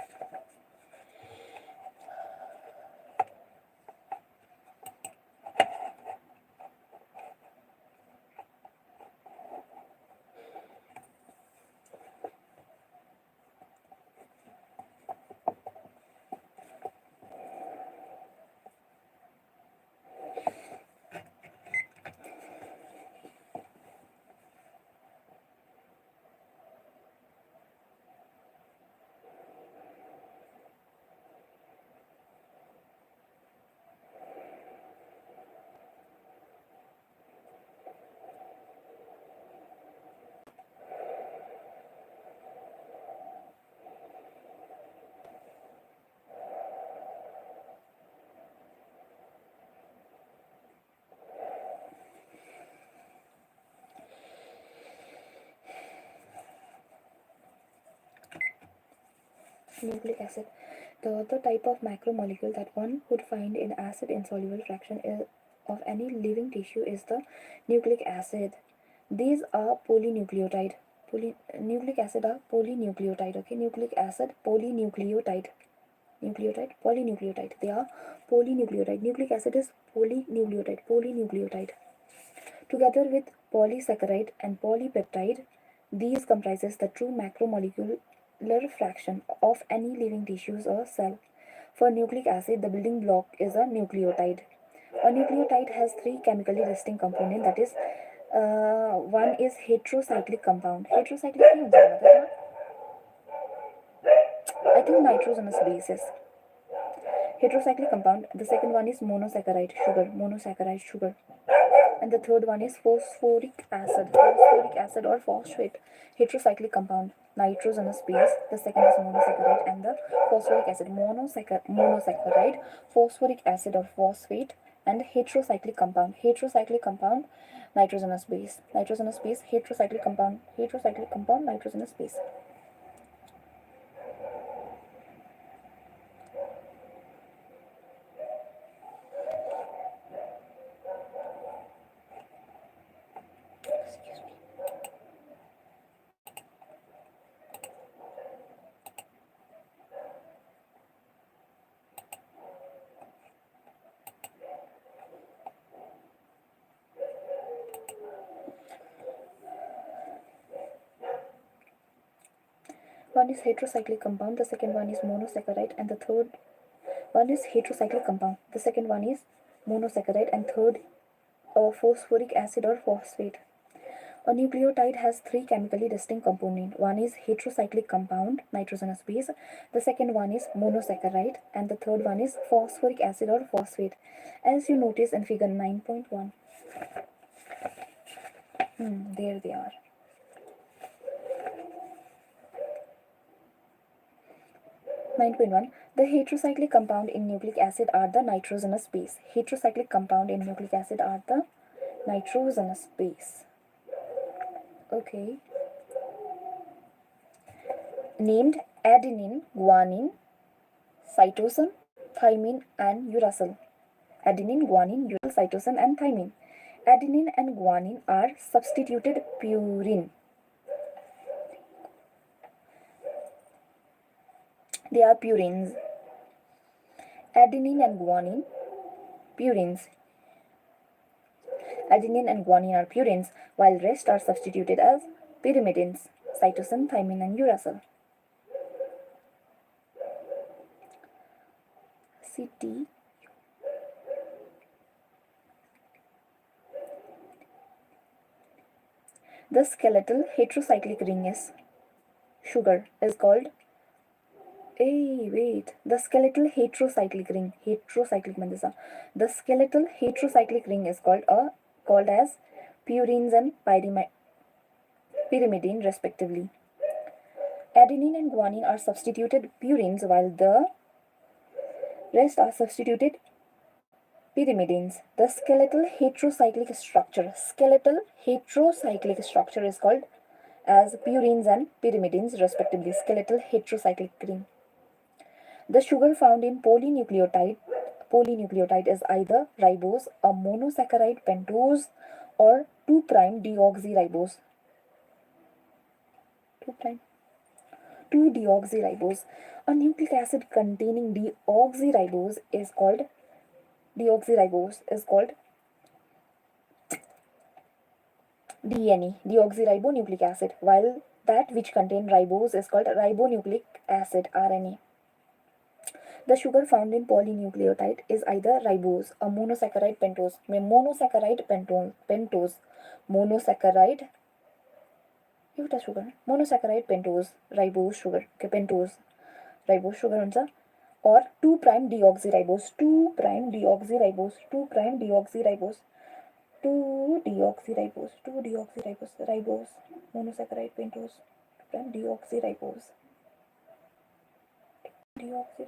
Nucleic acid. The other type of macromolecule that one would find in acid-insoluble fraction of any living tissue is the nucleic acid. These are polynucleotide. Nucleic acid are polynucleotide. Okay, nucleic acid polynucleotide. Nucleotide, polynucleotide. They are polynucleotide. Nucleic acid is polynucleotide. Polynucleotide. Together with polysaccharide and polypeptide, these comprises the true macromolecular fraction of any living tissues or cell. For nucleic acid, the building block is a nucleotide. A nucleotide has three chemically distinct components. That is, one is heterocyclic compound. Heterocyclic नहीं होता मतलब I think nitrogenous bases. Heterocyclic compound. The second one is monosaccharide sugar. And the third one is phosphoric acid or phosphate. Heterocyclic compound, nitrogenous base. The second is monosaccharide and the phosphoric acid. Monosaccharide, phosphoric acid or phosphate, and heterocyclic compound. Nitrogenous base. Heterocyclic compound, nitrogenous base. One is heterocyclic compound, the second one is monosaccharide, and the third one is heterocyclic compound. The second one is monosaccharide, and third phosphoric acid or phosphate. A nucleotide has three chemically distinct components. One is heterocyclic compound, nitrogenous base. The second one is monosaccharide, and the third one is phosphoric acid or phosphate. As you notice in figure 9.1. There they are. 9.1. The heterocyclic compound in nucleic acid are the nitrogenous base. Heterocyclic compound in nucleic acid are the nitrogenous base. Okay. Named adenine, guanine, cytosine, thymine, and uracil. Adenine, guanine, uracil, cytosine, and thymine. Adenine and guanine are substituted purine. They are purines. Adenine and guanine, purines. Adenine and guanine are purines, while rest are substituted as pyrimidines, cytosine, thymine, and uracil. CT. The skeletal heterocyclic ring is sugar is called the skeletal heterocyclic ring. The skeletal heterocyclic ring is called as purines and pyrimidine respectively. Adenine and guanine are substituted purines, while the rest are substituted pyrimidines. The skeletal heterocyclic structure is called as purines and pyrimidines respectively. Skeletal heterocyclic ring. The sugar found in polynucleotide is either ribose, a monosaccharide pentose, or 2'-deoxyribose. 2'-deoxyribose. A nucleic acid containing deoxyribose is called DNA, deoxyribonucleic acid, while that which contains ribose is called ribonucleic acid, RNA. The sugar found in polynucleotide is either ribose, a monosaccharide pentose, monosaccharide pentose, ribose sugar, okay, pentose, ribose sugar हुन्छ, or 2'-deoxyribose, 2'-deoxyribose, ribose, monosaccharide pentose, 2'-deoxyribose. Ribose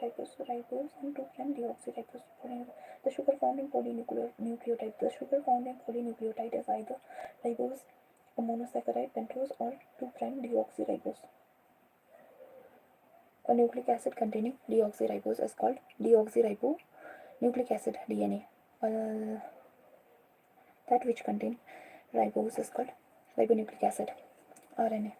and 2'-deoxyribose. The sugar found in polynucleotide. The sugar found in polynucleotide is either ribose, a monosaccharide pentose, or 2'-deoxyribose. A nucleic acid containing deoxyribose is called deoxyribonucleic acid DNA. That which contain ribose is called ribonucleic acid RNA.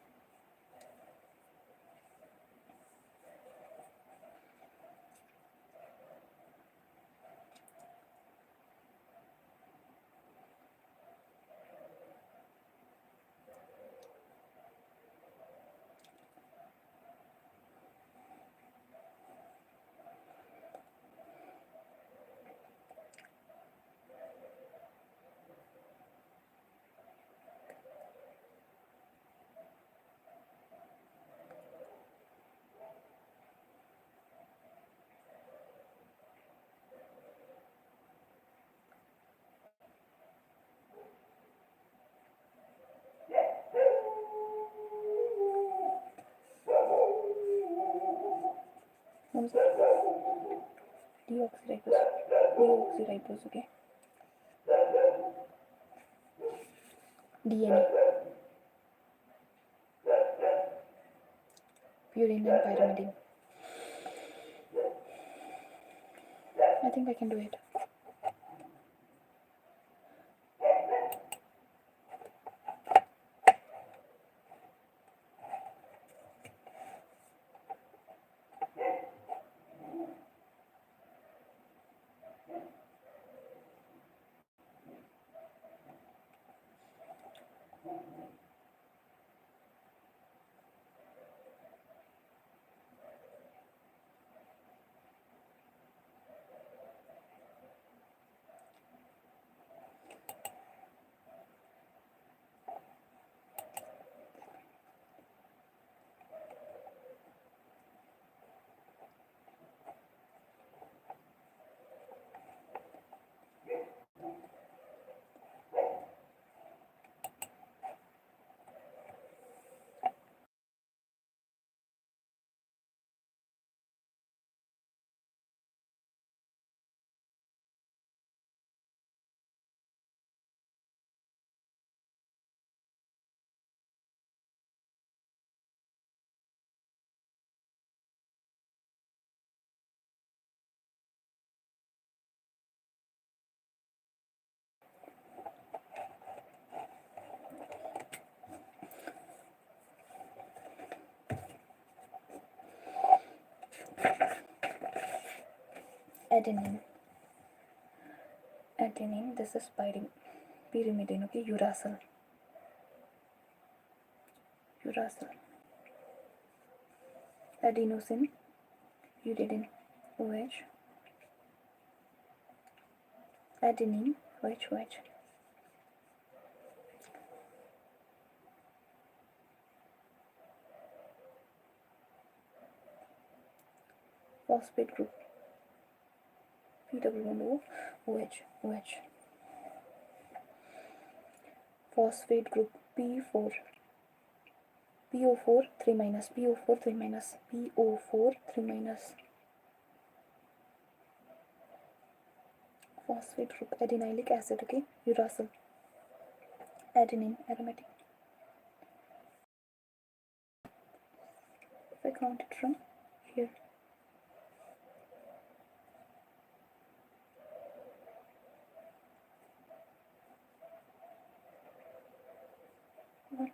Deoxyribose, okay. DNA, purine and pyrimidine. I think I can do it. Adenine. This is pyrimidine, okay. Uracil. Adenosine, uridine, OH. Adenine, OH. Phosphate group, P-double-bond-O, OH. Phosphate group, P4, PO4 3 minus, PO4 3 minus, PO4 3 minus. Phosphate group, adenylic acid, okay. Uracil. Adenine, aromatic. If I count it from here, one,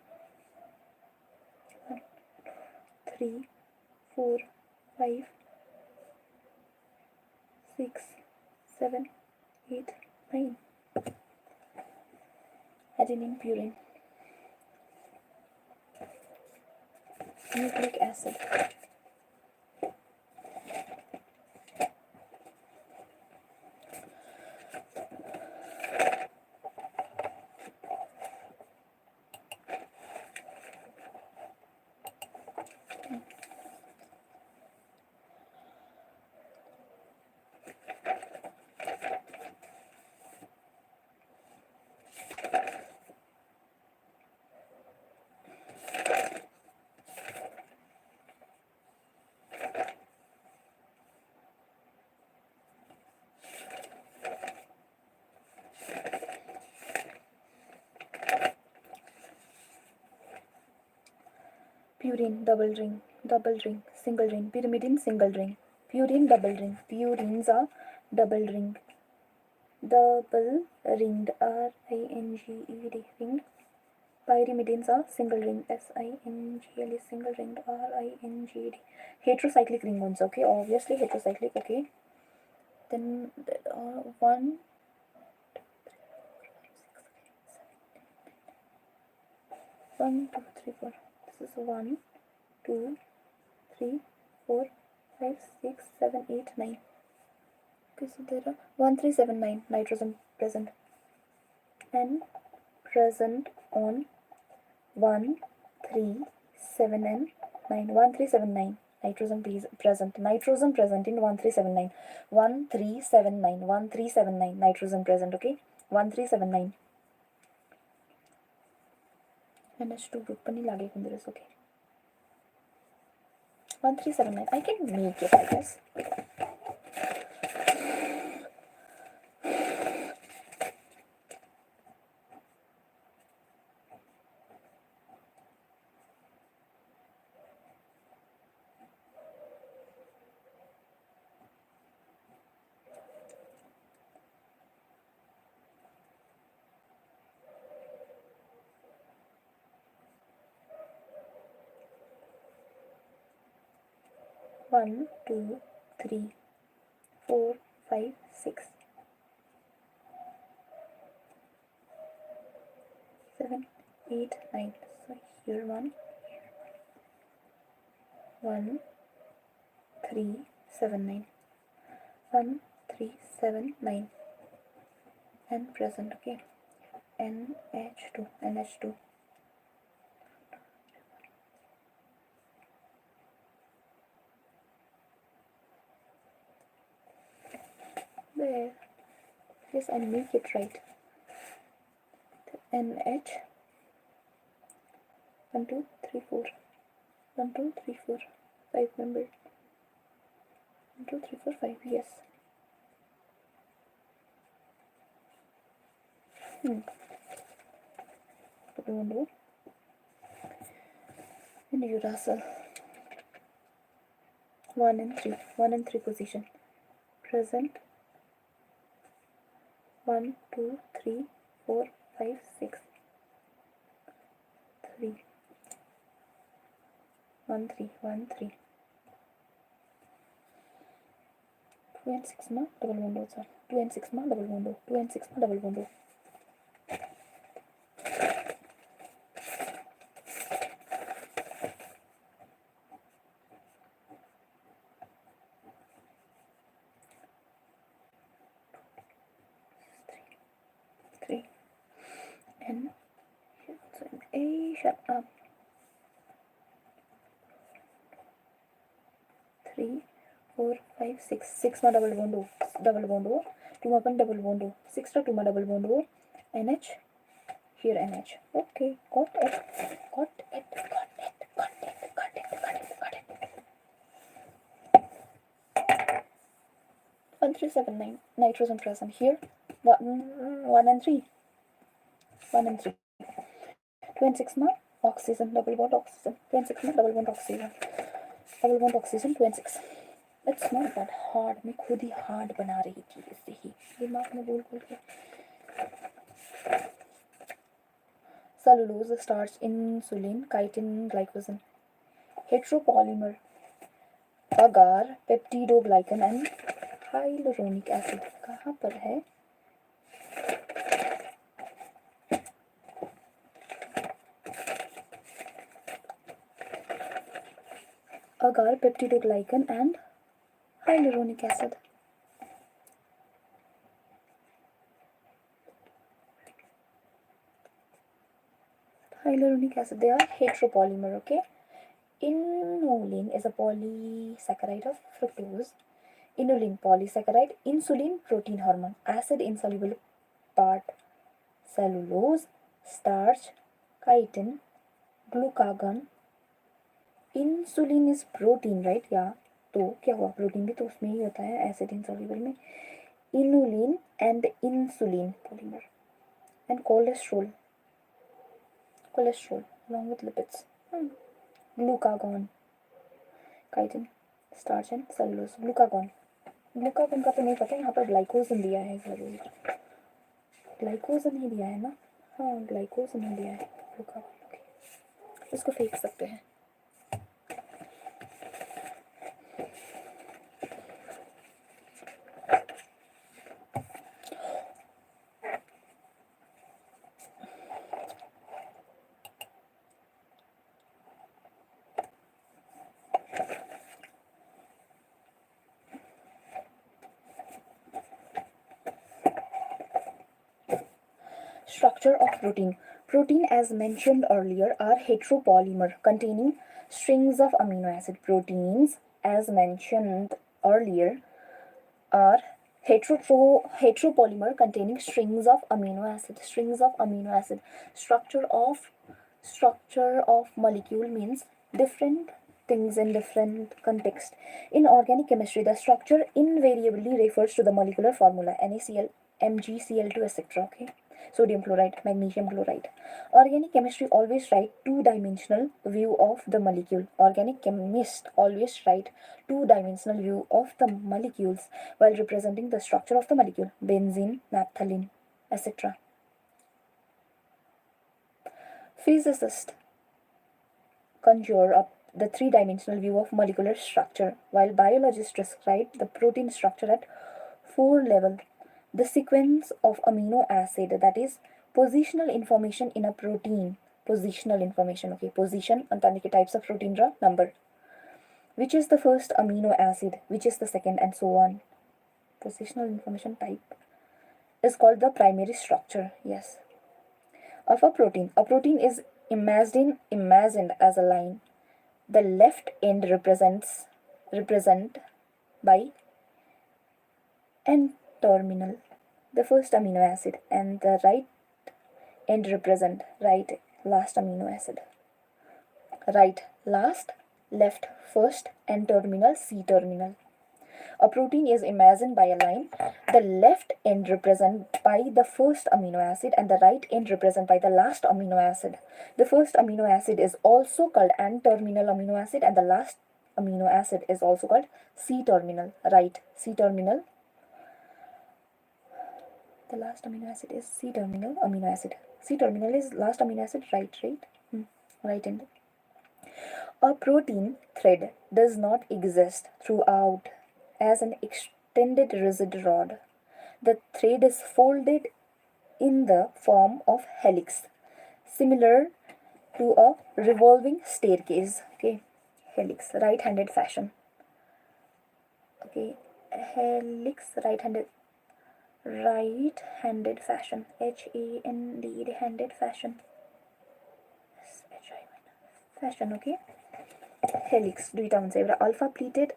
3, 4, 5, 6, 7, 8, 9. Adenine, purine. Nucleic acid. Purine, double ring, single ring. Pyrimidine, single ring. Purine, double ring. Purines are double ring. Double ringed, R-I-N-G-E-D, ringed. Pyrimidines are single ring, S-I-N-G-L, single ringed, R-I-N-G-E-D. Heterocyclic ring ones, okay, obviously heterocyclic, okay. Then 1, 1, 2, 3, 4. This is 1, 2, 3, 4, 5, 6, 7, 8, 9. Okay, so there are 1, 3, 7, 9 nitrogen present. And present on 1, 3, 7 and 9. 1, 3, 7, 9 nitrogen present. Nitrogen present in 1, 3, 7, 9. 1, 3, 7, 9. 1, 3, 7, 9 nitrogen present, okay. 1, 3, 7, 9. NH2 group pani lage kundiris, okay. 1, 3, 7, 9. I can make it, I guess. One, 2, 3, 4, 5, 6, 7, 8, 9. So here 1, 1, 3, 7, 9. 1, 3, 7, 9. And present, okay. NH2, NH2. There. Yes, I make it right. NH. 1, 2, 3, 4. 1, 2, 3, 4. 5 member. 1, 2, 3, 4, 5. Yes. Double window. And uracil. 1 and 3. 1 and 3 position. Present. 1, 2, 3, 4, 5, 6. 3. 1, 3, 1, 3. 2 and 6 ma double window, sir. 2 and 6 ma double window. 2 and 6 ma double window. Three. And so an A, shut up. 3, 4, 5, 6. 6 ma double window. Double window. 2 ma pan double window. 6 to 2 ma double window. NH. Here NH. Okay, got it. Got it. Got it. Got it. Got it. Got it. Got it. 1, 3, 7, 9. Nitrogen present here. 1 and 3. 1 and 3. 2 and 6 ma oxygen. Double bond oxygen. 2 and 6 ma double bond oxygen. Double bond oxygen 2 and 6. It's not that hard. मैं खुद ही hard बना रही थी इससे ही दिमाग में बोल के. Cellulose, starch, insulin, chitin, glycogen. Heteropolymer. Agar, peptidoglycan and hyaluronic acid. कहाँ पर है? Agar, peptidoglycan and hyaluronic acid. Hyaluronic acid, they are heteropolymer, okay. Inulin is a polysaccharide of fructose. Inulin, polysaccharide. Insulin, protein hormone. Acid insoluble part. Cellulose, starch, chitin, glucagon. Insulin is protein, right? Yeah. तो क्या हुआ? Protein भी तो उसमें ही होता है acid insoluble में. Inulin and insulin polymer. And cholesterol along with lipids. Glucagon. Chitin, starch and cellulose, glucagon. Glucagon का तो नहीं पता, यहाँ पर ग्लाइकोजन दिया है जरूर, ग्लाइकोजन ही दिया है ना, हाँ ग्लाइकोजन ही दिया है, ग्लूकागॉन, ओके इसको फेंक सकते हैं। Structure of protein. Protein, as mentioned earlier, are heteropolymer containing strings of amino acid. Proteins, as mentioned earlier, are heteropolymer containing strings of amino acid. Strings of amino acid. Structure of molecule means different things in different context. In organic chemistry, the structure invariably refers to the molecular formula NaCl, MgCl2, etc. Okay, sodium chloride, magnesium chloride. Organic chemistry always write two-dimensional view of the molecule. Organic chemists always write two-dimensional view of the molecules while representing the structure of the molecule. Benzene, naphthalene, etc. Physicists conjure up the three-dimensional view of molecular structure, while biologists describe the protein structure at four levels. The sequence of amino acid, that is positional information in a protein. Positional information, okay, position and types of protein ra number. Which is the first amino acid, which is the second, and so on. Positional information type is called the primary structure. Yes. Of a protein. A protein is imagined as a line. The left end represent by N-terminal, the first amino acid, and the right end represent last amino acid. Right last, left first, N-terminal, C-terminal. A protein is imagined by a line. The left end represent by the first amino acid and the right end represent by the last amino acid. The first amino acid is also called N-terminal amino acid and the last amino acid is also called C-terminal, right? C-terminal. The last amino acid is C-terminal amino acid. C-terminal is last amino acid, right? Right end. A protein thread does not exist throughout as an extended rigid rod. The thread is folded in the form of helix, similar to a revolving staircase. Okay, helix, right-handed fashion. Okay, helix, right-handed fashion. H-A-N-D, handed fashion. Fashion. Okay. Helix, duita huncha एउटा alpha pleated,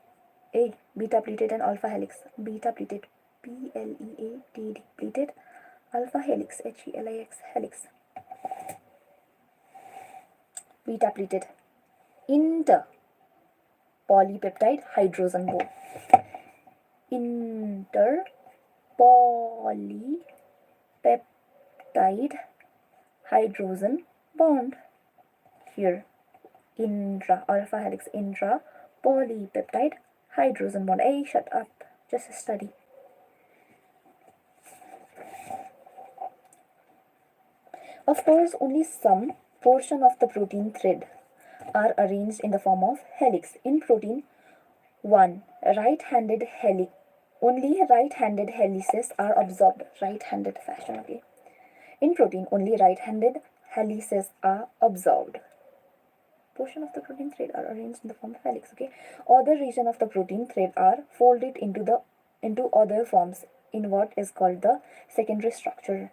beta pleated and alpha helix. Beta pleated, P-L-E-A-T-E-D, pleated. Alpha helix, H-E-L-I-X, helix. Beta pleated. Inter polypeptide hydrogen bond. Inter polypeptide hydrogen bond. Here, intra alpha helix, intra polypeptide hydrogen bond. Hey, shut up, just study. Of course, only some portion of the protein thread are arranged in the form of helix. In protein, only right-handed helices are observed. Right-handed fashion, okay. In protein, only right-handed helices are observed. Portion of the protein thread are arranged in the form of helix, okay. Other region of the protein thread are folded into other forms in what is called the secondary structure.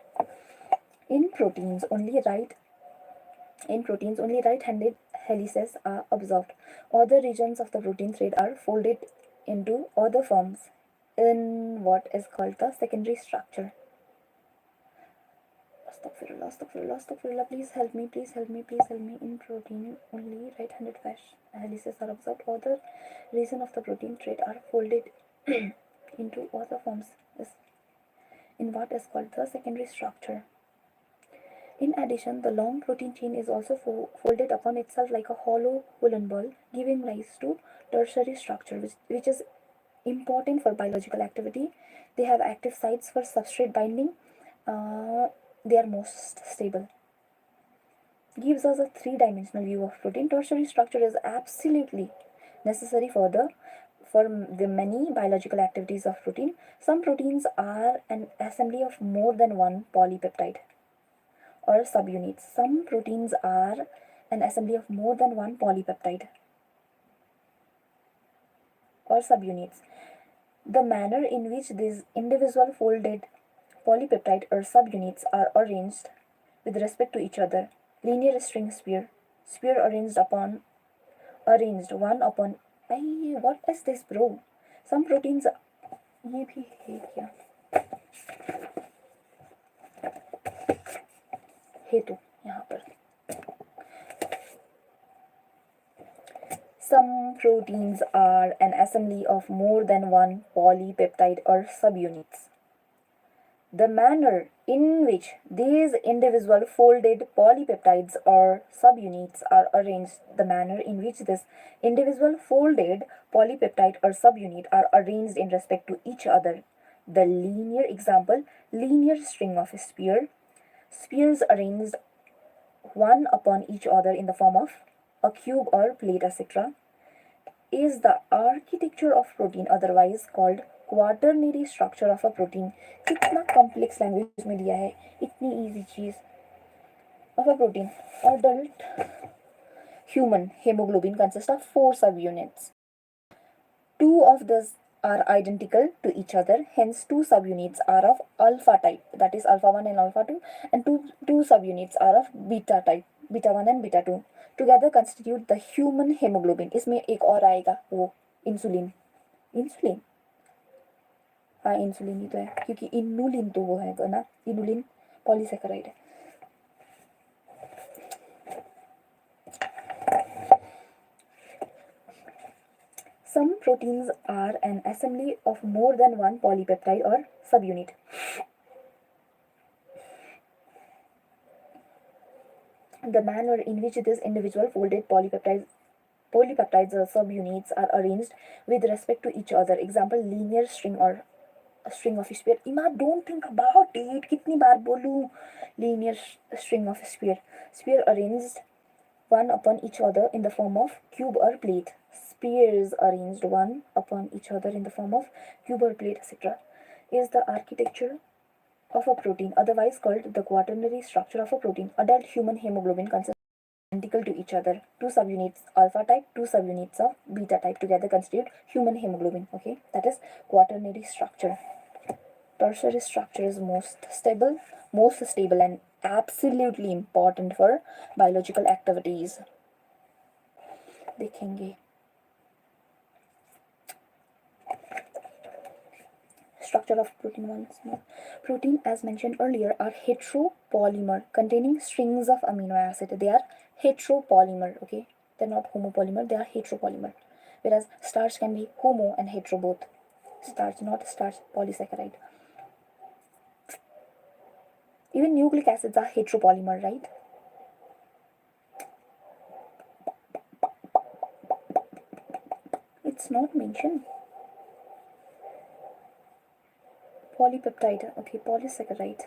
In proteins, only right-handed helices are observed. Other regions of the protein thread are folded into other forms in what is called the secondary structure. Astaghfirullah, please help me. In protein, only right-handed helices are observed. Other regions of the protein thread are folded into other forms in what is called the secondary structure. In addition, the long protein chain is also folded upon itself like a hollow woolen ball, giving rise to Tertiary structure, which is important for biological activity. They have active sites for substrate binding. They are most stable. Gives us a three-dimensional view of protein. Tertiary structure is absolutely necessary for the many biological activities of protein. Some proteins are an assembly of more than one polypeptide or subunits. Some proteins are an assembly of more than one polypeptide or subunits. The manner in which these individual folded polypeptide or subunits are arranged with respect to each other. Linear string sphere arranged one upon. What is this, bro? Some proteins. ये भी है क्या? हेतु यहाँ पर. Some proteins are an assembly of more than one polypeptide or subunits. The manner in which these individual folded polypeptides or subunits are arranged, the manner in which this individual folded polypeptide or subunit are arranged in respect to each other. The linear example, linear string of a sphere, spheres arranged one upon each other in the form of a cube or plate, etc., is the architecture of protein, otherwise called quaternary structure of a protein. कितना complex language में दिया है, इतनी easy चीज. Of a protein, adult human hemoglobin consists of 4 subunits. 2 of these are identical to each other, hence 2 subunits are of alpha type, that is alpha 1 and alpha 2, and 2 subunits are of beta type, beta 1 and beta 2. Together constitute the human hemoglobin. इसमें एक और आएगा वो insulin. हाँ insulin ही तो है, क्योंकि inulin तो वो है ना, इनुलिन पॉलीसैकेराइड है. Some proteins are an assembly of more than one polypeptide or subunit. The manner in which these individual folded polypeptides or subunits are arranged with respect to each other. Example, linear string or a string of a sphere. Ima, don't think about it. कितनी बार बोलूं? Linear string of a sphere. Sphere arranged one upon each other in the form of cube or plate. Spheres arranged one upon each other in the form of cube or plate, etc., is the architecture of a protein, otherwise called the quaternary structure of a protein. Adult human hemoglobin consists identical to each other. 2 subunits alpha type, 2 subunits of beta type together constitute human hemoglobin. Okay, that is quaternary structure. Tertiary structure is most stable and absolutely important for biological activities. देखेंगे. Structure of protein once more. Protein, as mentioned earlier, are heteropolymer containing strings of amino acid. They are heteropolymer, okay? They're not homopolymer, they are heteropolymer. Whereas starch can be homo and hetero both. Starch, not starch, polysaccharide. Even nucleic acids are heteropolymer, right? It's not mentioned. Polypeptide, okay, polysaccharide.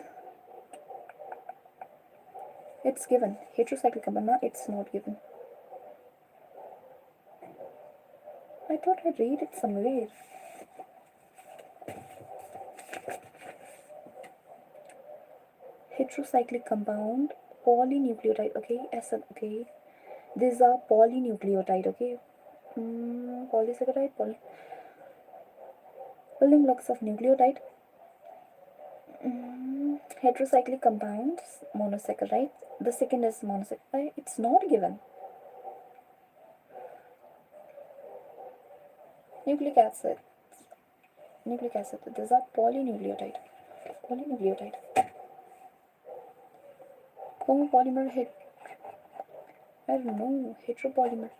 It's given. Heterocyclic amino, it's not given. I thought I read it somewhere. Heterocyclic compound, polynucleotide, okay, okay. These are polynucleotide, okay. Polysaccharide, building blocks of nucleotide. Heterocyclic compounds, monosaccharide. The second is monosaccharide. It's not given. Nucleic acid. These are polynucleotide. Homopolymer I don't know, heteropolymer.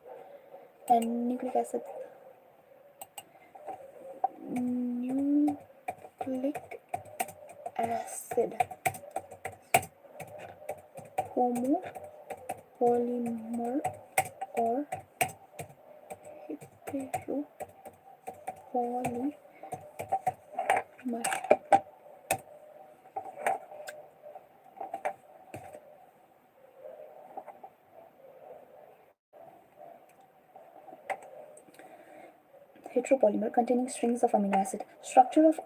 And nucleic acid. Nucleic acid. Homopolymer or Heteropolymer. Heteropolymer containing strings of amino acid. Structure of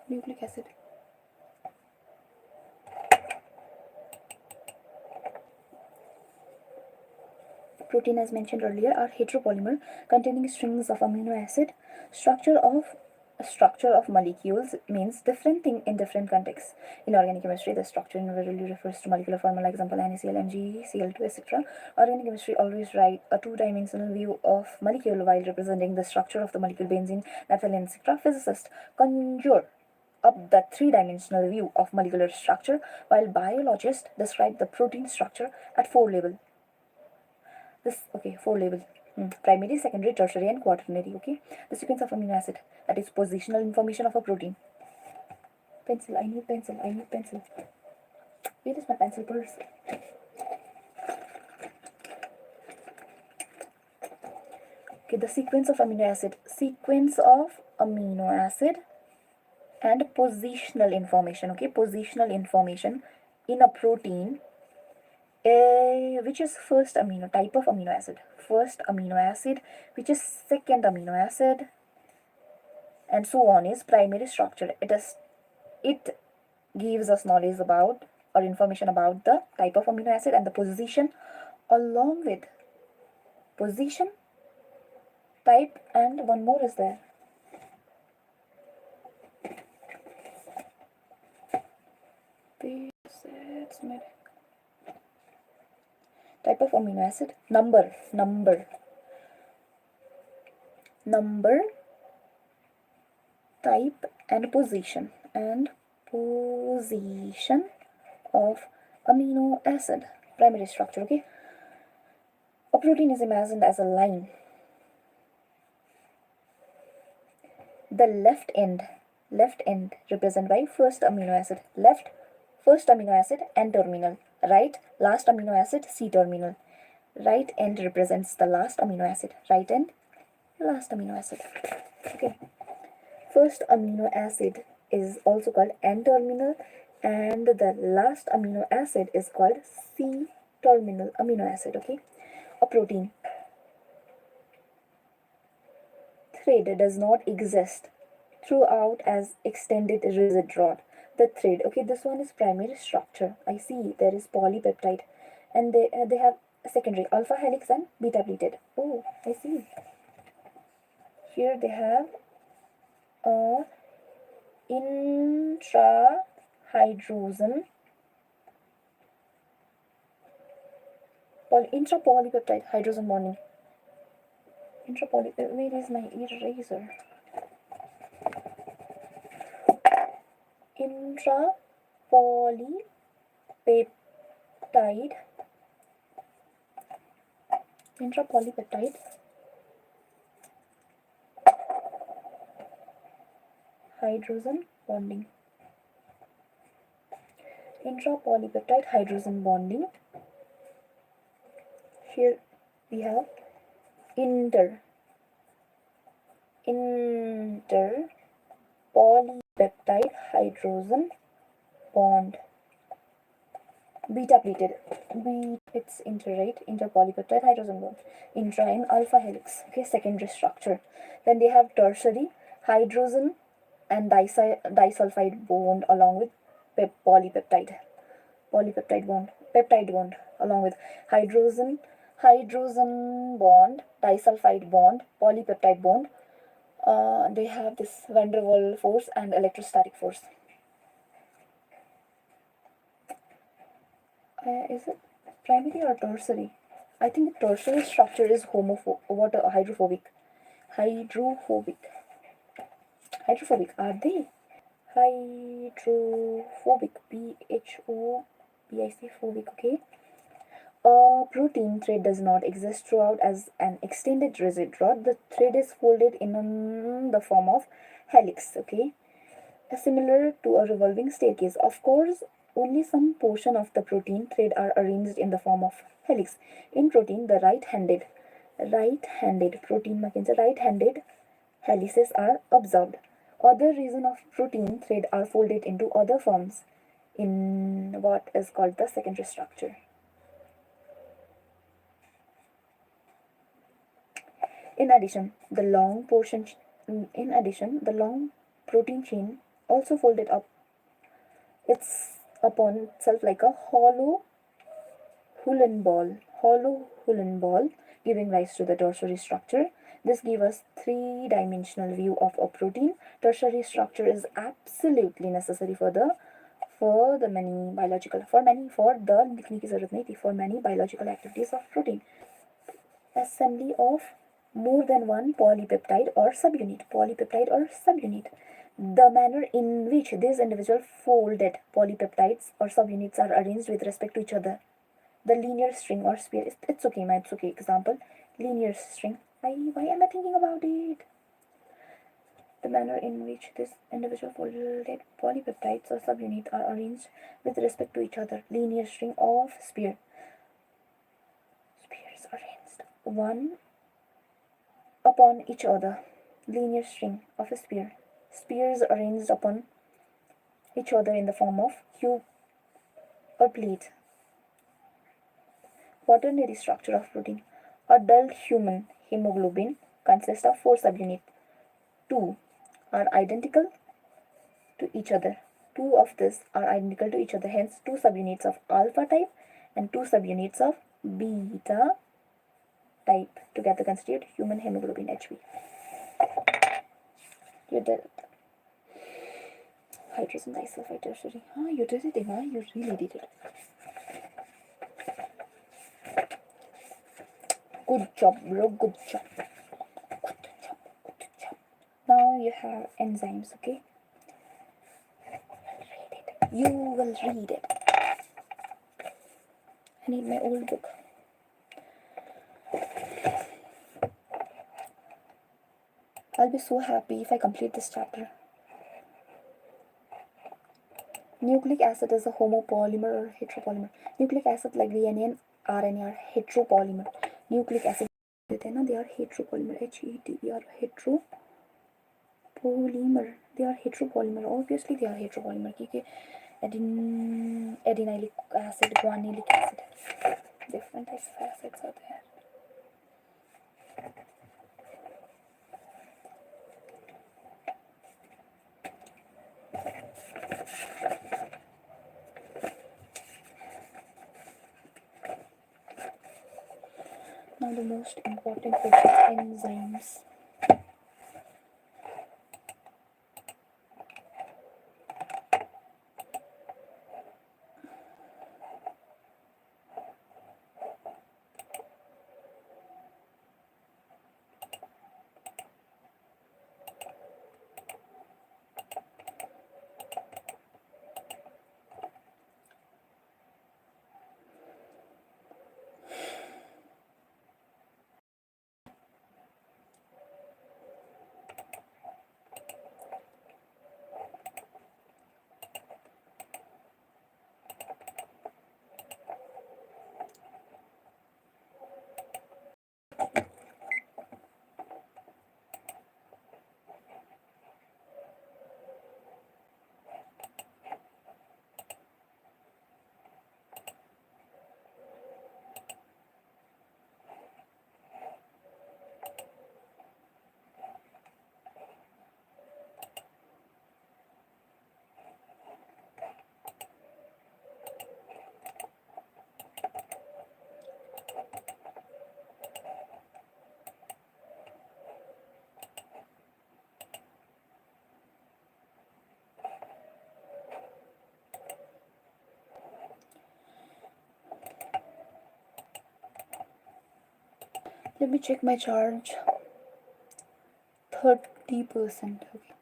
nucleic acid. Protein, as mentioned earlier, are heteropolymer containing strings of amino acid. Structure of molecules means different thing in different contexts. In organic chemistry, the structure invariably refers to molecular formula, example NaCl, Mg, Cl2, etc. Organic chemistry always write a two-dimensional view of molecule while representing the structure of the molecule, benzene, naphthalene, etc. Physicists conjure up the three-dimensional view of molecular structure, while biologists describe the protein structure at four levels. Four levels. Primary, secondary, tertiary, and quaternary. Okay, the sequence of amino acid, that is positional information of a protein. Pencil, I need pencil. Where is my pencil purse? Okay, the sequence of amino acid. Sequence of amino acid and positional information. Okay, positional information in a protein. Which is first amino type of amino acid, first amino acid, which is second amino acid, and so on, is primary structure. It gives us knowledge about or information about the type of amino acid and the position, along with position, type, and one more is there. Type of amino acid, number, type, and position of amino acid, primary structure. Okay, a protein is imagined as a line. The left end represented by first amino acid, first amino acid, N terminal. Right, last amino acid, C terminal. Right end represents the last amino acid. Right end, last amino acid. Okay. First amino acid is also called N terminal, and the last amino acid is called C terminal amino acid. Okay. A protein thread does not exist throughout as extended rigid rod. The thread, okay, this one is primary structure. I see there is polypeptide, and they have secondary alpha helix and beta pleated. Oh, I see. Here they have a intrahydrogen intrapolypeptide hydrogen bonding. Where is my eraser? Intrapolypeptide hydrogen bonding. Intrapolypeptide hydrogen bonding. Here we have interpolypeptide hydrogen bond. Beta pleated. It's interpolypeptide hydrogen bond. Intra and alpha helix. Okay, secondary structure. Then they have tertiary hydrogen and disulfide bond along with peptide bond, along with hydrogen bond, disulfide bond, polypeptide bond. They have this van der Waals force and electrostatic force. Is it primary or tertiary? I think the tertiary structure is hydrophobic. Are they? Hydrophobic. phobic. Okay. A protein thread does not exist throughout as an extended rigid rod. The thread is folded in the form of helix. Okay, similar to a revolving staircase. Of course, only some portion of the protein thread are arranged in the form of helix. In protein, the right-handed right-handed protein right-handed helices are observed. Other regions of protein thread are folded into other forms in what is called the secondary structure. In addition, the long protein chain also folded up it's upon itself like a hollow Hullen ball, giving rise to the tertiary structure. This gives us three-dimensional view of a protein. Tertiary structure is absolutely necessary for the many biological activities of protein. Assembly of more than one polypeptide or subunit. The manner in which these individual folded polypeptides or subunits are arranged with respect to each other. The linear string or sphere. It's okay, ma. It's okay. Example: linear string. Why am I thinking about it? The manner in which this individual folded polypeptides or subunits are arranged with respect to each other. Linear string of sphere. Spheres arranged one upon each other. Linear string of a sphere. Spheres arranged upon each other in the form of cube or plate. Quaternary structure of protein. Adult human hemoglobin consists of 4 subunits. 2 are identical to each other. 2 of these are identical to each other. Hence, 2 subunits of alpha type and 2 subunits of beta type together constitute human hemoglobin HB. You did it. Hydrogen disulfide tertiary. You did it, Emma. You really did it. Good job, bro. Good job. Now you have enzymes, okay? Read it. You will read it. I need my old book. I'll be so happy if I complete this chapter. Nucleic acid is a homopolymer or heteropolymer. Nucleic acid like DNA and RNA are heteropolymer. Nucleic acid they are heteropolymer. HETER heteropolymer. They are heteropolymer. Obviously they are heteropolymer. क्योंकि adenylate acid, guanylic acid. Different types of acids are there. Now the most important question, enzymes. Let me check my charge. 30%. Okay.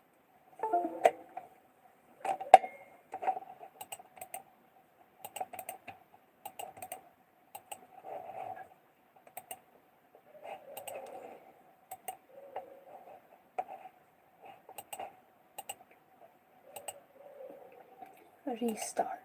Restart.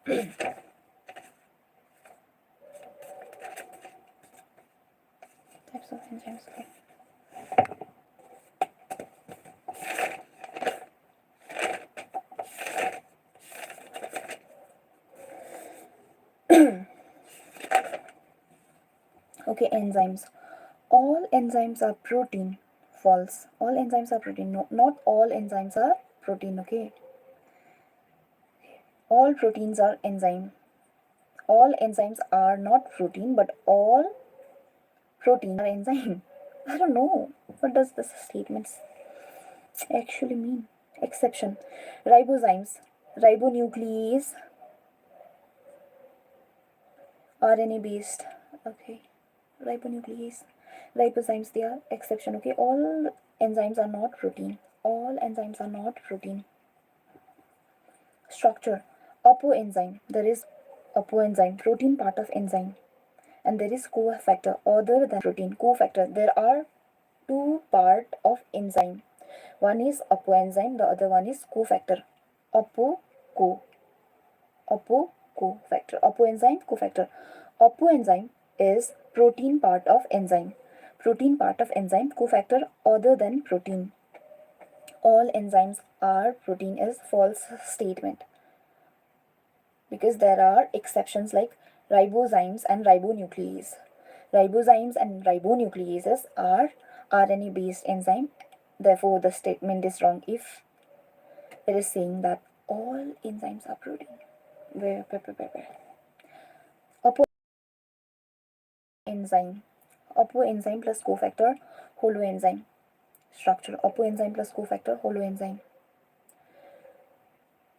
Types of enzymes. Okay, enzymes. All enzymes are protein. False. All enzymes are protein. No, not all enzymes are protein. Okay. All proteins are enzyme. All enzymes are not protein, but all proteins are enzyme. I don't know. What does this statement actually mean? Exception. Ribozymes. Ribonuclease. RNA based. Okay. Ribonuclease. Ribozymes, they are exception. Okay. All enzymes are not protein. All enzymes are not protein. Structure. Apoenzyme. There is apoenzyme, protein part of enzyme. And there is cofactor other than protein. Cofactor. There are two parts of enzyme. One is apoenzyme, the other one is cofactor. Apo, co. Apo, cofactor. Apoenzyme, cofactor. Apoenzyme is protein part of enzyme. Protein part of enzyme, cofactor other than protein. All enzymes are protein is false statement, because there are exceptions like ribozymes and ribonuclease. Ribozymes and ribonucleases are RNA based enzyme. Therefore, the statement is wrong if it is saying that all enzymes are protein. Apoenzyme. Apoenzyme plus cofactor, holoenzyme. Structure. Apoenzyme plus cofactor, holoenzyme.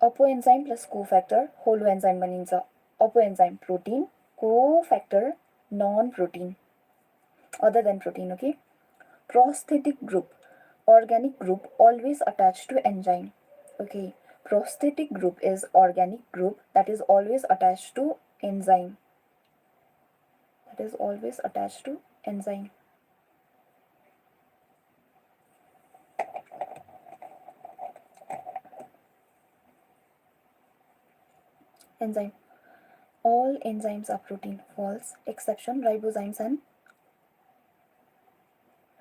Apoenzyme plus cofactor, holoenzyme बनिन्छ. Apoenzyme protein, cofactor non-protein, other than protein. Okay. Prosthetic group. Organic group always attached to enzyme. Okay. Prosthetic group is organic group that is always attached to enzyme. That is always attached to enzyme. Enzyme. All enzymes are protein. False. Exception ribozymes and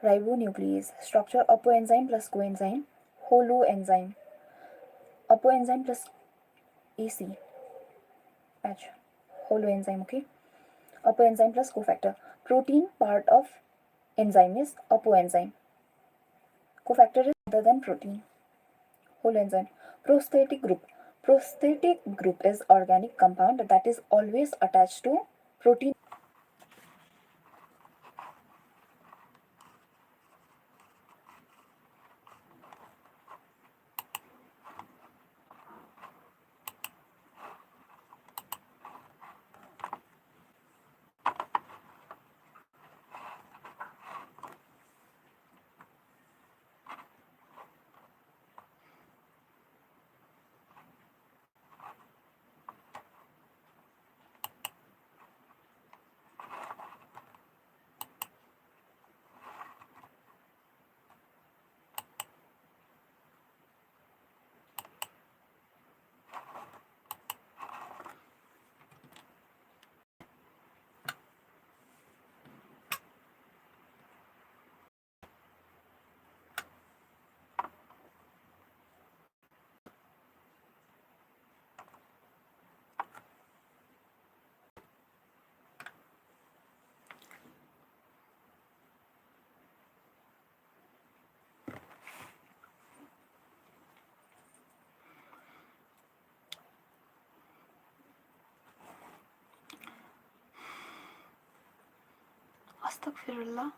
ribonuclease. Structure apoenzyme plus coenzyme, holoenzyme. Apoenzyme plus AC. Match. Holoenzyme. Okay. Apoenzyme plus cofactor. Protein part of enzyme is apoenzyme. Cofactor is other than protein. Holoenzyme. Prosthetic group. Prosthetic group is organic compound that is always attached to protein. Astaghfirullah.